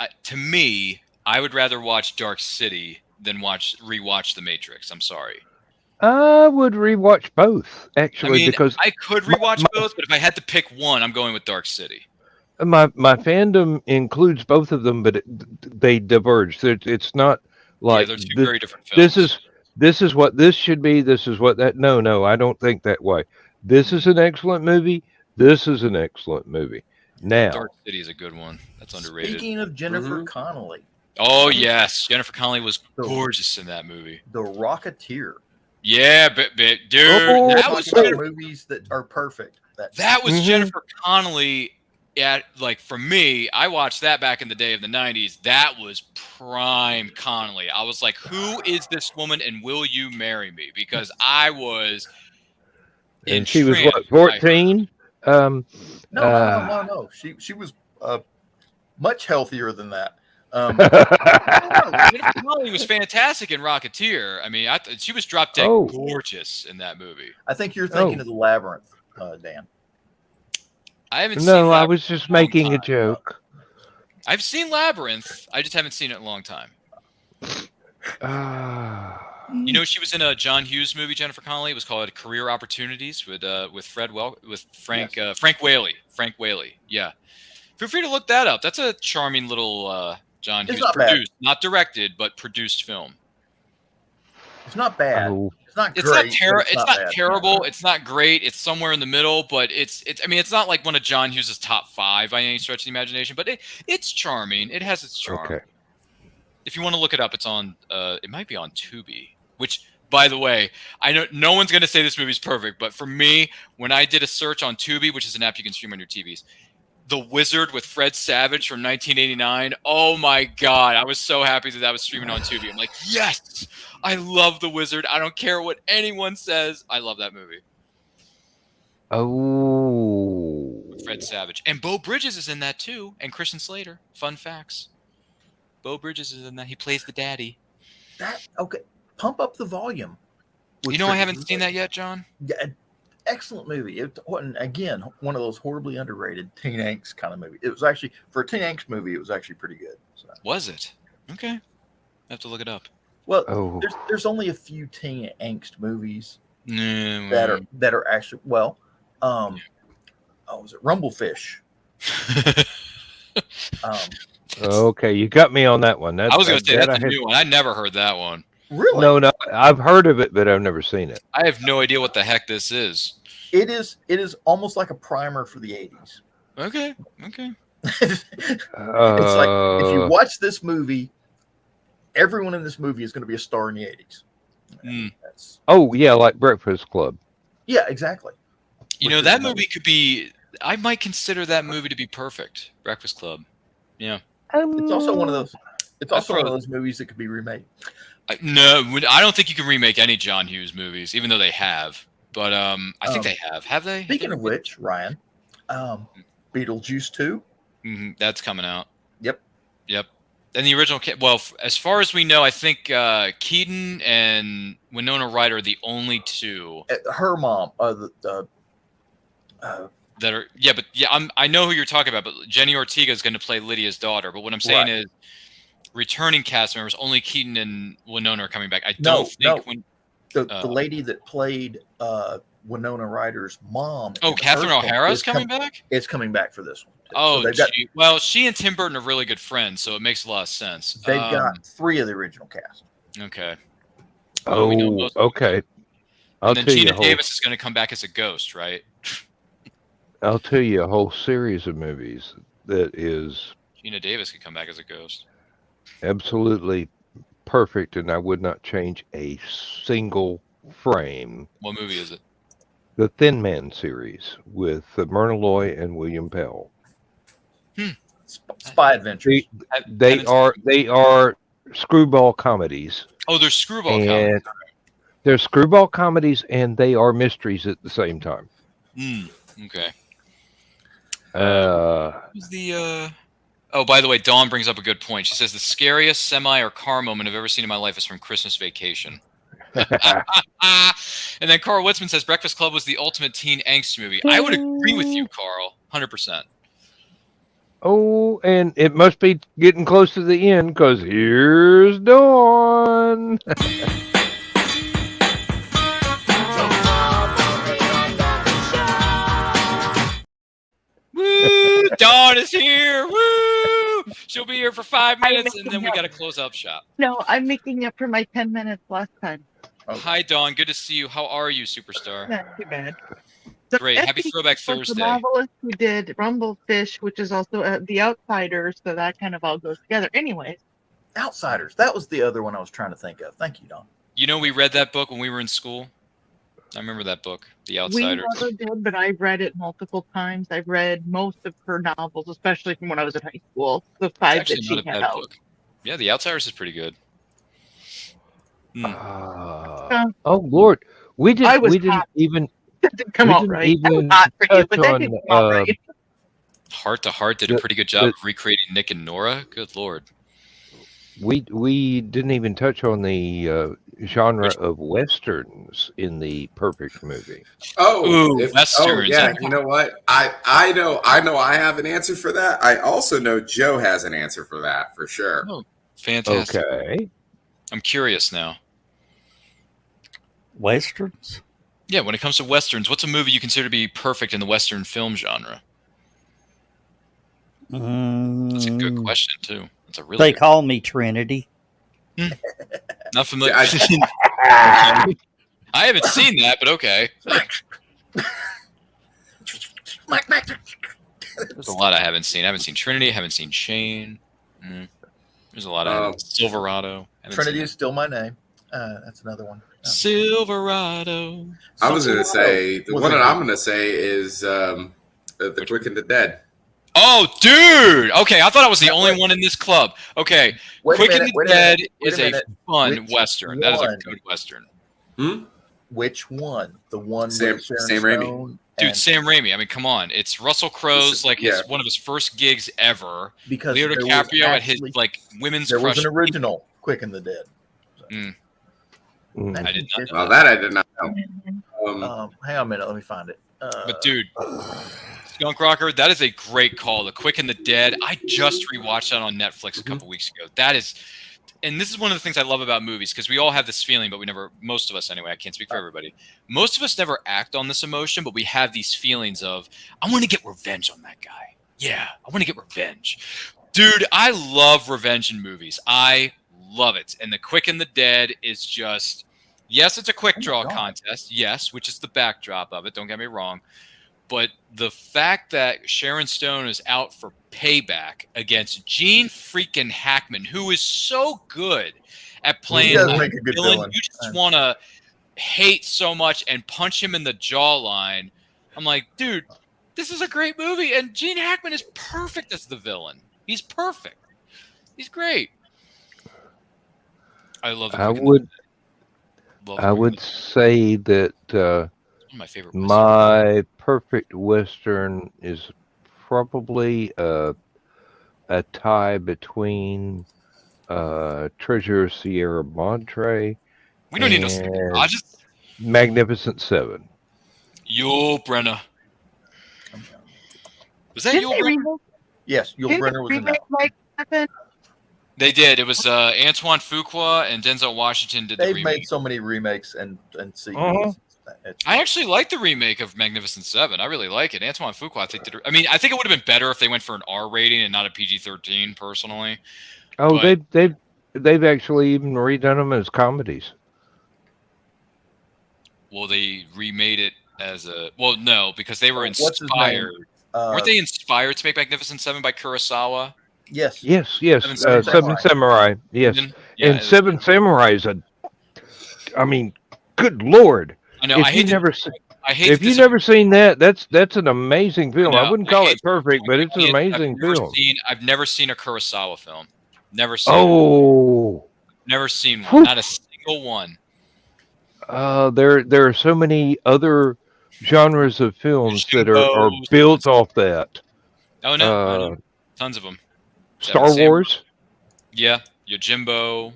I would rather watch Dark City than rewatch The Matrix. I'm sorry. I would rewatch both, actually, because I could rewatch both, but if I had to pick one, I'm going with Dark City. My fandom includes both of them, but they diverge. It's not like they're two very different films. This is what this should be. This is what that. No, I don't think that way. This is an excellent movie. This is an excellent movie. Now, Dark City is a good one. That's underrated. Speaking of Jennifer Connelly. Oh yes, Jennifer Connelly was gorgeous in that movie. The Rocketeer. Yeah, but dude, that was movies that are perfect. That was Jennifer Connelly. Yeah, like for me, I watched that back in the day of the 90s. That was prime Connelly. I was like, who is this woman and will you marry me? Because I was and she was what, 14? No. She was much healthier than that. Jennifer Connelly was fantastic in Rocketeer. I mean, she was drop dead gorgeous in that movie. I think you're thinking of The Labyrinth, Dan. I haven't seen No, I was just making a joke. I've seen Labyrinth. I just haven't seen it in a long time. You know, she was in a John Hughes movie, Jennifer Connelly. It was called Career Opportunities with Frank Whaley. Frank Whaley. Yeah. Feel free to look that up. That's a charming little John Hughes produced, not directed, but produced film. It's not bad. It's not great. It's not terrible. It's not great. It's somewhere in the middle, but it's not like one of John Hughes' top 5 by any stretch of the imagination, but it's charming. It has its charm. Okay. If you want to look it up, it's on it might be on Tubi, which, by the way, I know no one's going to say this movie's perfect, but for me, when I did a search on Tubi, which is an app you can stream on your TVs, The Wizard with Fred Savage from 1989. Oh my God. I was so happy that was streaming on Tubi. I'm like, yes, I love The Wizard. I don't care what anyone says. I love that movie. Oh. Fred Savage. And Beau Bridges is in that too. And Christian Slater. Fun facts. Beau Bridges is in that. He plays the daddy. Okay. Pump Up the Volume. You know, I haven't seen that yet, John. Yeah, excellent movie. Again, one of those horribly underrated teen angst kind of movie. It was actually, for a teen angst movie, it was actually pretty good. So. Was it? Okay. I have to look it up. Well, there's only a few teen angst movies No. that are actually was it Rumblefish? Okay, you got me on that one. I was going to say that's a new one. I never heard that one. Really? No, I've heard of it, but I've never seen it. I have no idea what the heck this is. It is almost like a primer for the 80s. Okay. It's like if you watch this movie, everyone in this movie is going to be a star in the 80s. Oh yeah, like Breakfast Club. Yeah, exactly. You know, that movie could be. I might consider that movie to be perfect. Breakfast Club. Yeah. It's also one of those. It's also one of those movies that could be remade. No, I don't think you can remake any John Hughes movies, even though they have. But I think they have. Have they? Speaking of which, Ryan, Beetlejuice 2. Mm-hmm, that's coming out. Yep. And the original. Well, as far as we know, I think Keaton and Winona Ryder are the only two. Her mom. That are I know who you're talking about, but Jenny Ortega is going to play Lydia's daughter. But what I'm saying is, returning cast members, only Keaton and Winona are coming back. I don't think the lady that played Winona Ryder's mom. Oh, Catherine O'Hara is coming back? It's coming back for this one. Oh, so well, she and Tim Burton are really good friends, so it makes a lot of sense. They've got 3 of the original cast. Okay. Okay. And then Gina Davis is going to come back as a ghost, right? I'll tell you a whole series of movies that is Gina Davis could come back as a ghost. Absolutely perfect, and I would not change a single frame. What movie is it? The Thin Man series with Myrna Loy and William Pell. Spy Adventures. They are screwball comedies. Oh, they're screwball comedies. They're screwball comedies, and they are mysteries at the same time. Okay. Oh, by the way, Dawn brings up a good point. She says the scariest semi or car moment I've ever seen in my life is from Christmas Vacation. And then Carl Witzman says Breakfast Club was the ultimate teen angst movie. I would agree with you, Carl, 100%. Oh, and it must be getting close to the end because here's Dawn. Woo! Dawn is here. Woo! She'll be here for 5 minutes, and then we got to close up shop. No, I'm making up for my 10 minutes last time. Oh. Hi, Dawn. Good to see you. How are you, superstar? Not too bad. Great. Happy Throwback Thursday. The novelist who did Rumblefish, which is also The Outsiders, so that kind of all goes together. Anyways. Outsiders. That was the other one I was trying to think of. Thank you, Dawn. You know, we read that book when we were in school. I remember that book, The Outsiders. We never did, but I've read it multiple times. I've read most of her novels, especially from when I was in high school. The 5 that she had out. Book. Yeah, The Outsiders is pretty good. Oh Lord, we didn't even. That didn't come out right. That was hot for you, but that didn't come out right. Heart to Heart did a pretty good job of recreating Nick and Nora. Good Lord. We didn't even touch on the genre of westerns in the perfect movie. Westerns. Oh yeah, you know what? I know I have an answer for that. I also know Joe has an answer for that for sure. Oh, fantastic. Okay. I'm curious now. Westerns? Yeah, when it comes to westerns, what's a movie you consider to be perfect in the western film genre? That's a good question too. That's a really. They call me Trinity. Not familiar. I haven't seen that, but okay. There's a lot I haven't seen. I haven't seen Trinity. I haven't seen Shane. There's a lot of Silverado. Trinity is still my name. That's another one. Silverado. I was going to say the one that I'm going to say is The Quick and the Dead. Oh, dude! Okay, I thought I was the only one in this club. Okay, Quick and the Dead is a fun western. That is a good western. Which one? The one Sam with Sharon Raimi. Stone? Dude, and- Sam Raimi. I mean, come on. It's Russell Crowe's one of his first gigs ever. because Leo there was DiCaprio at his actually- like women's there was crush. an original Quick and the Dead. So, Mm. Mm. I did not know Well, that I did not know. hang on a minute, let me find it. But dude, Skunk Rocker, that is a great call. The Quick and the Dead. I just rewatched that on Netflix a couple weeks ago. That is, and this is one of the things I love about movies because we all have this feeling, but we never. Most of us, anyway. I can't speak for everybody. Most of us never act on this emotion, but we have these feelings of, I want to get revenge on that guy. Yeah, I want to get revenge. Dude, I love revenge in movies. I love it. And The Quick and the Dead is just, yes, it's a quick draw contest. Yes, which is the backdrop of it. Don't get me wrong. But the fact that Sharon Stone is out for payback against Gene freaking Hackman, who is so good at playing does make a good villain. you just want to hate so much and punch him in the jawline. I'm like, dude, this is a great movie. And Gene Hackman is perfect as the villain. He's perfect. He's great. I love. I would say that one of my favorite. my perfect Western is probably a tie between Treasure of Sierra Madre. We don't need no. I just Magnificent Seven. Yul Brenner. Was that Yul Brenner? Yes, Yul Brenner was in that. They did. It was Antoine Fuqua and Denzel Washington did the They've remake. made so many remakes and sequels. I actually like the remake of Magnificent Seven. I really like it. Antoine Fuqua, I think it would have been better if they went for an R rating and not a PG-13. Personally. Oh, But- they've actually even redone them as comedies. Well, they remade it as a no, because they were What's his name? inspired. Weren't they inspired to make Magnificent Seven by Kurosawa? Yes. Yes. Seven Seven Samurai. Yes. Yeah, And Seven Samurai is I mean, good Lord. I know. If you've never seen that, that's an amazing film. No, I wouldn't call it perfect, but it's an amazing film. I've never seen a Kurosawa film. Never seen. Oh. Never seen one. Not a single one. There are so many other genres of films that are built off that. Oh no, I know. Tons of them. Star Wars. Yeah, Yojimbo,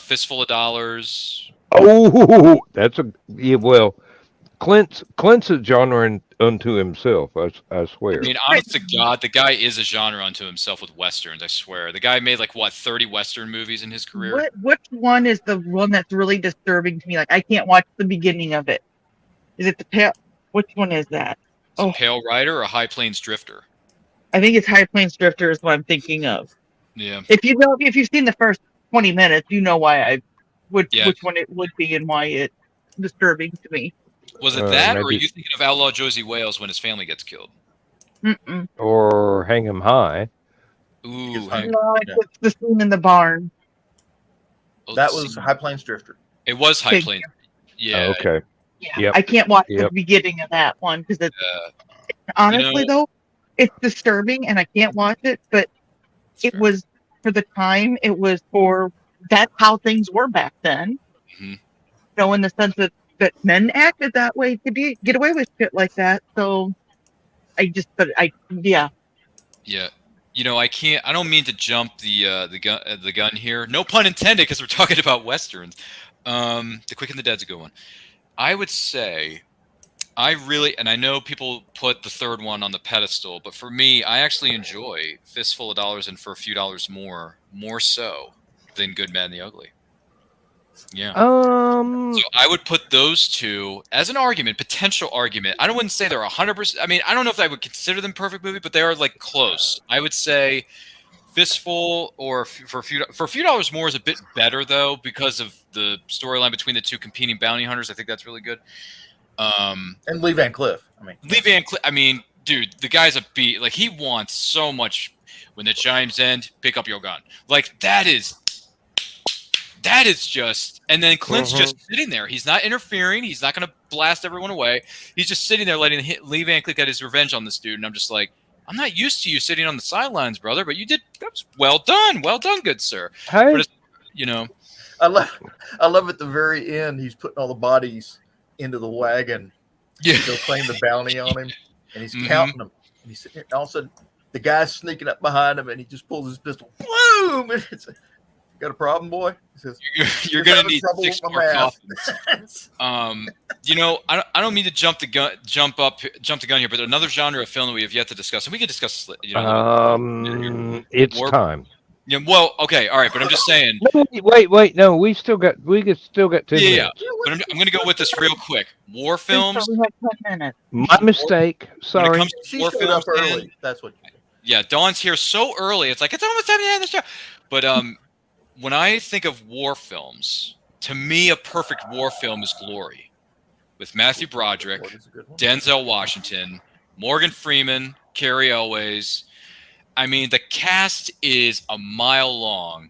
Fistful of Dollars. Oh, well. Clint's a genre unto himself. I swear. I mean, honest to God, the guy is a genre unto himself with westerns. I swear, the guy made 30 western movies in his career. Which one is the one that's really disturbing to me? Like, I can't watch the beginning of it. Is it the Pale? Which one is that? Pale Rider or High Plains Drifter? I think it's High Plains Drifter is what I'm thinking of. Yeah. If you've seen the first 20 minutes, you know why which one it would be and why it's disturbing to me. Was it that, or are you thinking of Outlaw Josie Wales when his family gets killed? Mm-mm. Or Hang 'em High. Ooh, No, it's the scene in the barn. That was High Plains Drifter. It was High Plains. Yeah. Oh, okay. Yeah, Yep. I can't watch the beginning of that one because it's honestly though, it's disturbing and I can't watch it. But it was for the time. It was for that's how things were back then. Mm-hmm. In the sense that men acted that way to get away with shit like that. So yeah. I don't mean to jump the gun here. No pun intended, because we're talking about westerns. The Quick and the Dead's a good one. I would say I know people put the third one on the pedestal, but for me, I actually enjoy Fistful of Dollars and For a Few Dollars More so than Good, Bad, and the Ugly. Yeah. So I would put those two as an potential argument. I wouldn't say they're 100%. I mean, I don't know if I would consider them perfect movie, but they are close. I would say Fistful or For a Few Dollars More is a bit better though because of the storyline between the two competing bounty hunters. I think that's really good. And Lee Van Cleef. Dude, the guy's a beat. He wants so much. When the chimes end, pick up your gun. That is just, and then Clint's just sitting there. He's not interfering. He's not going to blast everyone away. He's just sitting there letting Lee Van Cleef get his revenge on this dude. And I'm just like, I'm not used to you sitting on the sidelines, brother, but that was well done. Well done, good sir. Hey. But I love at the very end, he's putting all the bodies into the wagon. Yeah. They'll claim the bounty on him, and he's Mhm. counting them. And he's sitting there, and all of a sudden, the guy's sneaking up behind him, and he just pulls his pistol. Boom! And it's like, got a problem, boy? He says, You're "I'm gonna having need trouble 6 with more my math." coffins. I don't mean to jump the gun here, but another genre of film that we have yet to discuss, and we can discuss this. It's War- time. Yeah, well, okay, all right, but I'm just saying. No, wait. No, we still got 10 Yeah, minutes. but I'm going to go with this real quick. War films. We have 10 minutes. My mistake. When it Sorry. comes to She war showed up films, Dan, early. That's what. yeah, Dawn's here so early. It's like it's almost time to end the show. But when I think of war films, to me, a perfect war film is Glory, with Matthew Broderick, What is a good one? Denzel Washington, Morgan Freeman, Carrie Elways. I mean, the cast is a mile long,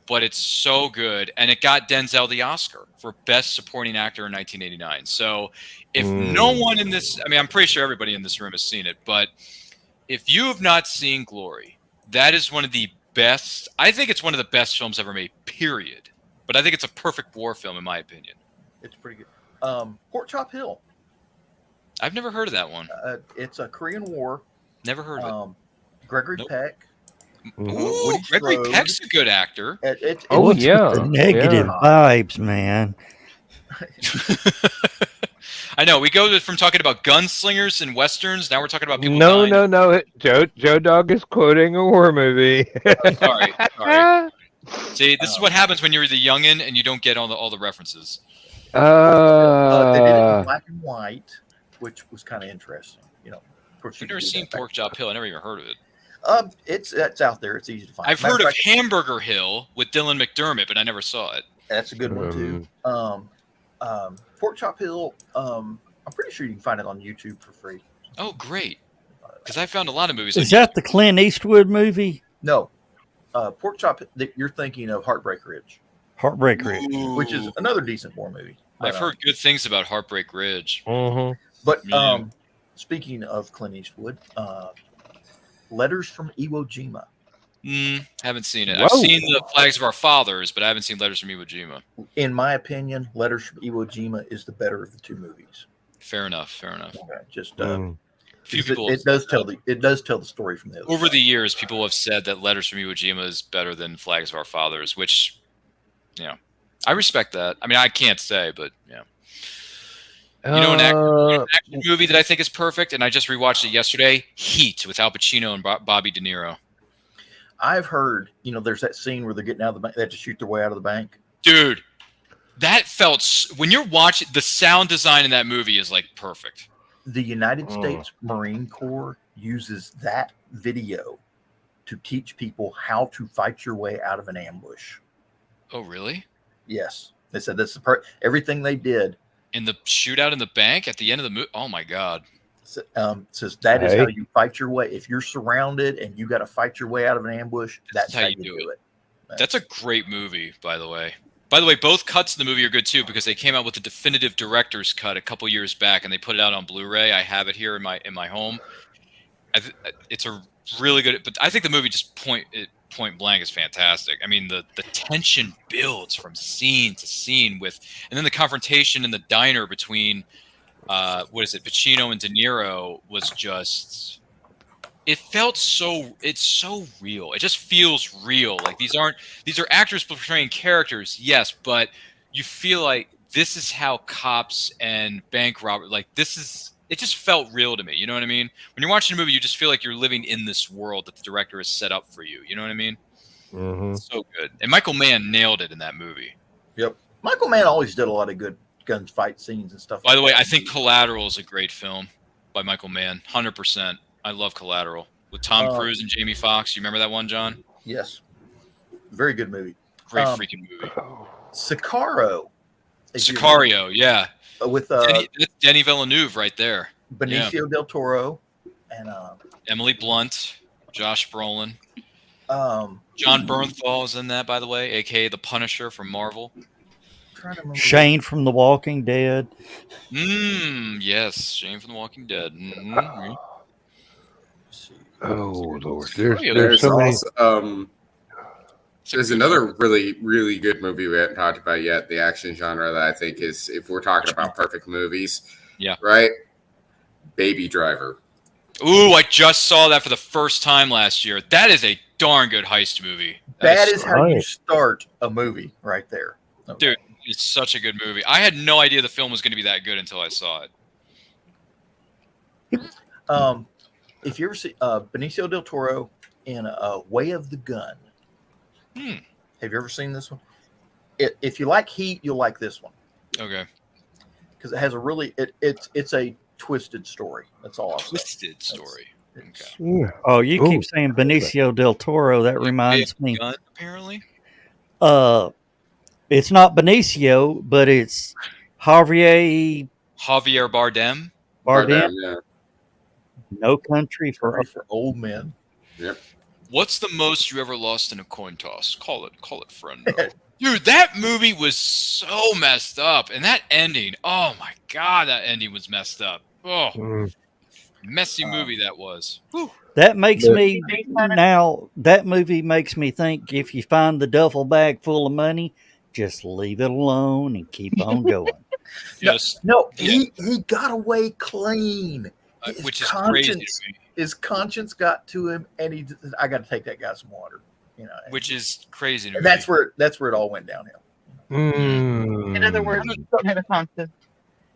but it's so good. And it got Denzel the Oscar for Best Supporting Actor in 1989. So if no one in this, I mean, I'm pretty sure everybody in this room has seen it, but if you have not seen Glory, that is one of the best, I think it's one of the best films ever made, period. But I think it's a perfect war film, in my opinion. It's pretty good. Pork Chop Hill. I've never heard of that one. It's a Korean War. Never heard of it. Gregory Nope. Peck. Ooh, Woody Gregory Strode. Peck's a good actor. Oh, What's with yeah, the negative vibes, man? I know. We go from talking about gunslingers and westerns. Now we're talking about people No. dying. Joe Dog is quoting a war movie. Sorry. See, this is what happens when you're the youngin' and you don't get all the references. They did it in black and white, which was kind of interesting. Of course, I've never seen Pork Chop Hill. I never even heard of it. It's out there. It's easy to find. I've heard of Hamburger Hill with Dylan McDermott, but I never saw it. That's a good one too. Pork Chop Hill. I'm pretty sure you can find it on YouTube for free. Oh, great! Because I found a lot of movies. Is that the Clint Eastwood movie? No, Pork Chop. You're thinking of Heartbreak Ridge, Heartbreak Ridge, which is another decent war movie. I've heard good things about Heartbreak Ridge. But Yeah. speaking of Clint Eastwood, Letters from Iwo Jima. Haven't seen it. Whoa. I've seen the Flags of Our Fathers, but I haven't seen Letters from Iwo Jima. In my opinion, Letters from Iwo Jima is the better of the two movies. Fair enough. Okay, just Few because people it does tell the story from the other over side. the years, people have said that Letters from Iwo Jima is better than Flags of Our Fathers, which, I respect that. I mean, I can't say, but yeah. An action movie that I think is perfect, and I just rewatched it yesterday, Heat with Al Pacino and Bobby De Niro. I've heard, there's that scene where they're getting out of the bank. They have to shoot their way out of the bank. Dude, that felt, when you're watching, the sound design in that movie is like perfect. The United States Marine Corps uses that video to teach people how to fight your way out of an ambush. Oh, really? Yes. They said that's everything they did. In the shootout in the bank at the end of the movie? Oh, my God. Says that is how you fight your way. If you're surrounded and you got to fight your way out of an ambush, that's how you do it. That's a great movie, by the way. By the way, both cuts in the movie are good too because they came out with the definitive director's cut a couple years back, and they put it out on Blu-ray. I have it here in my home. It's a really good, but I think the movie just point blank is fantastic. I mean, the tension builds from scene to scene and then the confrontation in the diner between Pacino and De Niro was just. It's so real. It just feels real. Like these are actors portraying characters, yes, but you feel like this is how cops and bank robbers, it just felt real to me. You know what I mean? When you're watching a movie, you just feel like you're living in this world that the director has set up for you. You know what I mean? It's so good. And Michael Mann nailed it in that movie. Yep. Michael Mann always did a lot of good gunfight scenes and stuff. By the way, I think Collateral is a great film by Michael Mann. 100%. I love Collateral with Tom Cruise and Jamie Foxx. You remember that one, John? Yes. Very good movie. Great freaking movie. Sicario. Sicario, yeah. With Denny Villeneuve right there. Benicio del Toro and Emily Blunt, Josh Brolin. John Bernthal is in that, by the way, aka the Punisher from Marvel. Shane from The Walking Dead. Yes, Shane from The Walking Dead. Oh Lord, there's There's so many. also, There's another really, really good movie we haven't talked about yet, the action genre, that I think is, if we're talking about perfect movies, Yeah. right? Baby Driver. Ooh, I just saw that for the first time last year. That is a darn good heist movie. That is how you start a movie right there. Okay. Dude, it's such a good movie. I had no idea the film was going to be that good until I saw it. If you ever see Benicio del Toro in Way of the Gun, have you ever seen this one? If you like Heat, you'll like this one. Okay. Because it has a really it's a twisted story. That's all. Twisted story. Okay. Oh, you keep saying Benicio del Toro. That reminds me. Gun, apparently. It's not Benicio, but it's Javier Bardem. Bardem. Yeah. No Country for Old Men. Yep. What's the most you ever lost in a coin toss? Call it friend. Dude, that movie was so messed up, and that ending. Oh my god, that ending was messed up. Oh, messy movie that was. Whew. That makes me now. That movie makes me think: if you find the duffel bag full of money, just leave it alone and keep on going. He got away clean. Which is crazy to me. His conscience got to him, and I got to take that guy some water. You know, which is crazy to me. That's where it all went downhill. In other words, don't have a conscience.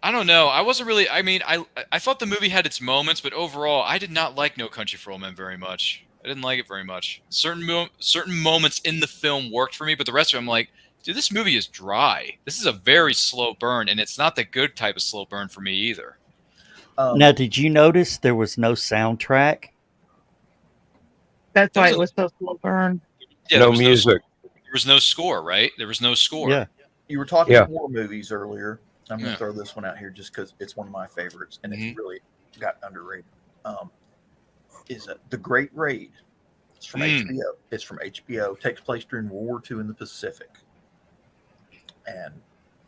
I don't know. I wasn't really. I mean, I thought the movie had its moments, but overall, I did not like No Country for Old Men very much. I didn't like it very much. Certain moments in the film worked for me, but the rest of it, I'm like, dude, this movie is dry. This is a very slow burn, and it's not the good type of slow burn for me either. Now, did you notice there was no soundtrack? That's why it was so slow burn. Yeah, no music. There was no score, right? There was no score. Yeah. You were talking war movies earlier. I'm going to throw this one out here just because it's one of my favorites, and it's really got underrated. Is The Great Raid. It's from HBO. It's from HBO. Takes place during World War II in the Pacific. And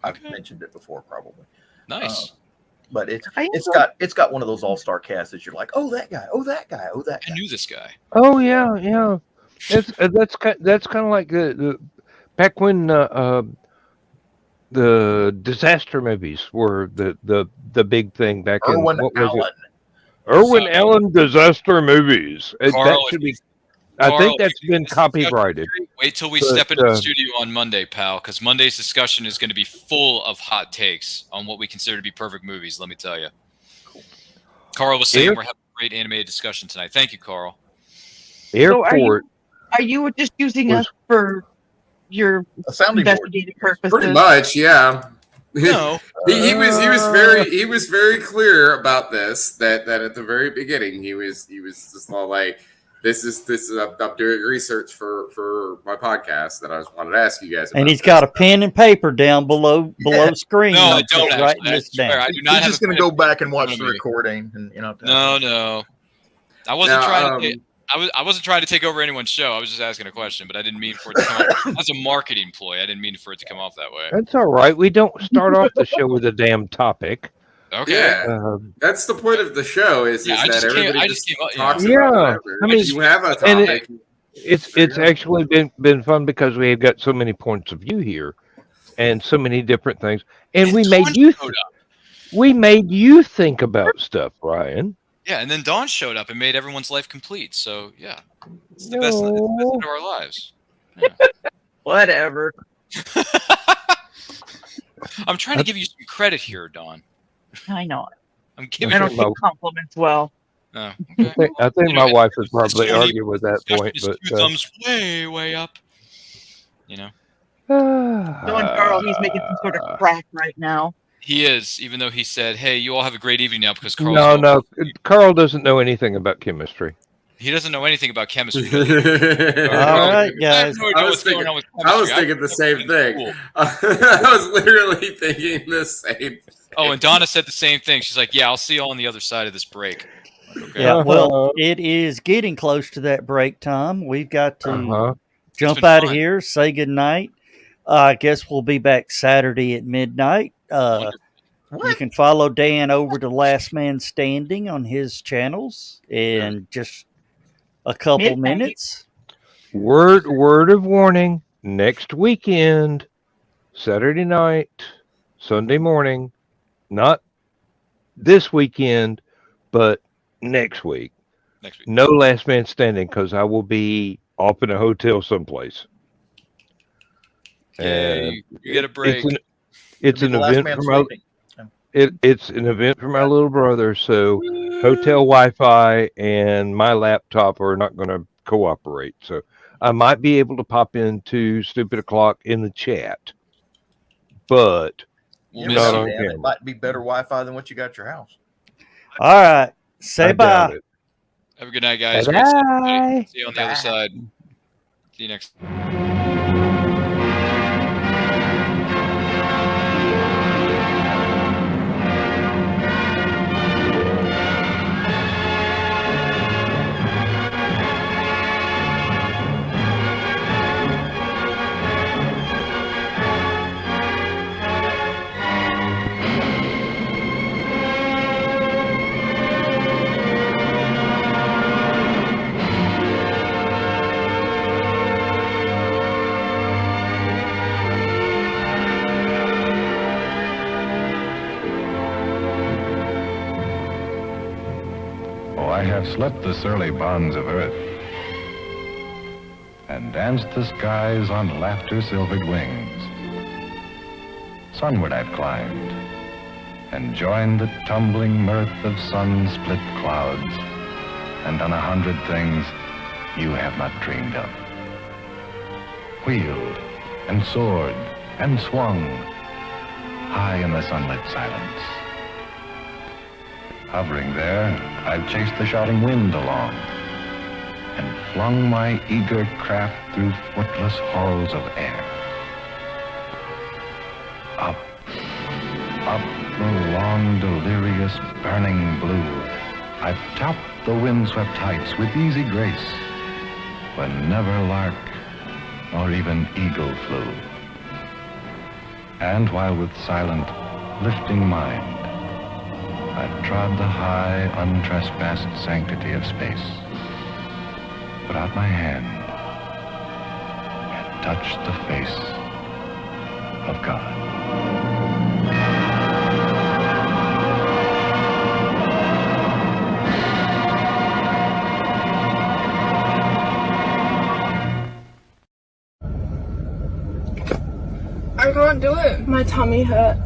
I've mentioned it before, probably. Nice. But it's got one of those all-star casts that you're like, oh, that guy, oh, that guy, oh, that guy. I knew this guy. Oh yeah. That's kind of like the back when the disaster movies were the big thing back in what was it? Irwin Allen disaster movies. That should be. I think that's been copyrighted. Wait till we step into the studio on Monday, pal, because Monday's discussion is going to be full of hot takes on what we consider to be perfect movies, let me tell you. Cool. Carl was saying we're having a great animated discussion tonight. Thank you, Carl. Airport. So are you just using us for your investigative purposes? Pretty much, yeah. No. he was very clear about this, that at the very beginning he was just all like, This is I'm doing research for my podcast that I just wanted to ask you guys about. And he's got a pen and paper down below screen. No, I don't. Writing this down. I do not. He's just going to go back and watch the recording, and No. I wasn't trying to. I wasn't trying to take over anyone's show. I was just asking a question, but I didn't mean for it to come off as a marketing ploy. I didn't mean for it to come off that way. That's all right. We don't start off the show with a damn topic. Okay. Yeah, that's the point of the show. Is that everybody just talks about whatever. I mean, if you have a topic. It's actually been fun because we have got so many points of view here, and so many different things, and we made you think about stuff, Ryan. Yeah, and then Dawn showed up and made everyone's life complete. So yeah, it's the best of our lives. Yeah. Whatever. I'm trying to give you some credit here, Dawn. I know it. I'm giving. I don't take compliments well. Oh, okay. I think my wife would probably argue with that point, but thumbs way up. You know. Knowing Carl, he's making some sort of crack right now. He is, even though he said, "Hey, you all have a great evening now," because Carl. No, Carl doesn't know anything about chemistry. He doesn't know anything about chemistry. All right, guys. I was thinking the same thing. Cool. I was literally thinking the same thing. Oh, and Donna said the same thing. She's like, "Yeah, I'll see you on the other side of this break." Okay. Yeah, well, it is getting close to that break time. We've got to jump out of here, say goodnight. I guess we'll be back Saturday at midnight. You can follow Dan over to Last Man Standing on his channels in just a couple minutes. Word of warning. Next weekend, Saturday night, Sunday morning, not this weekend, but next week. Next week. No last man standing because I will be off in a hotel someplace. Yay, you get a break. It's an event for my it's an event for my little brother. So hotel Wi-Fi and my laptop are not going to cooperate. So I might be able to pop into Stupid O'Clock in the chat, but not on camera. It might be better Wi-Fi than what you got at your house. All right. Say bye. Have a good night, guys. Bye. See you on the other side. See you next. I have slept the surly bonds of earth and danced the skies on laughter-silvered wings. Sunward I've climbed and joined the tumbling mirth of sun-split clouds and done 100 things you have not dreamed of. Wheeled and soared and swung high in the sunlit silence. Hovering there, I've chased the shouting wind along and flung my eager craft through footless halls of air. Up the long, delirious, burning blue, I've topped the windswept heights with easy grace, when never lark nor even eagle flew. And while with silent, lifting mind, I've trod the high, untrespassed sanctity of space, put out my hand, and touched the face of God. I can't do it. My tummy hurt.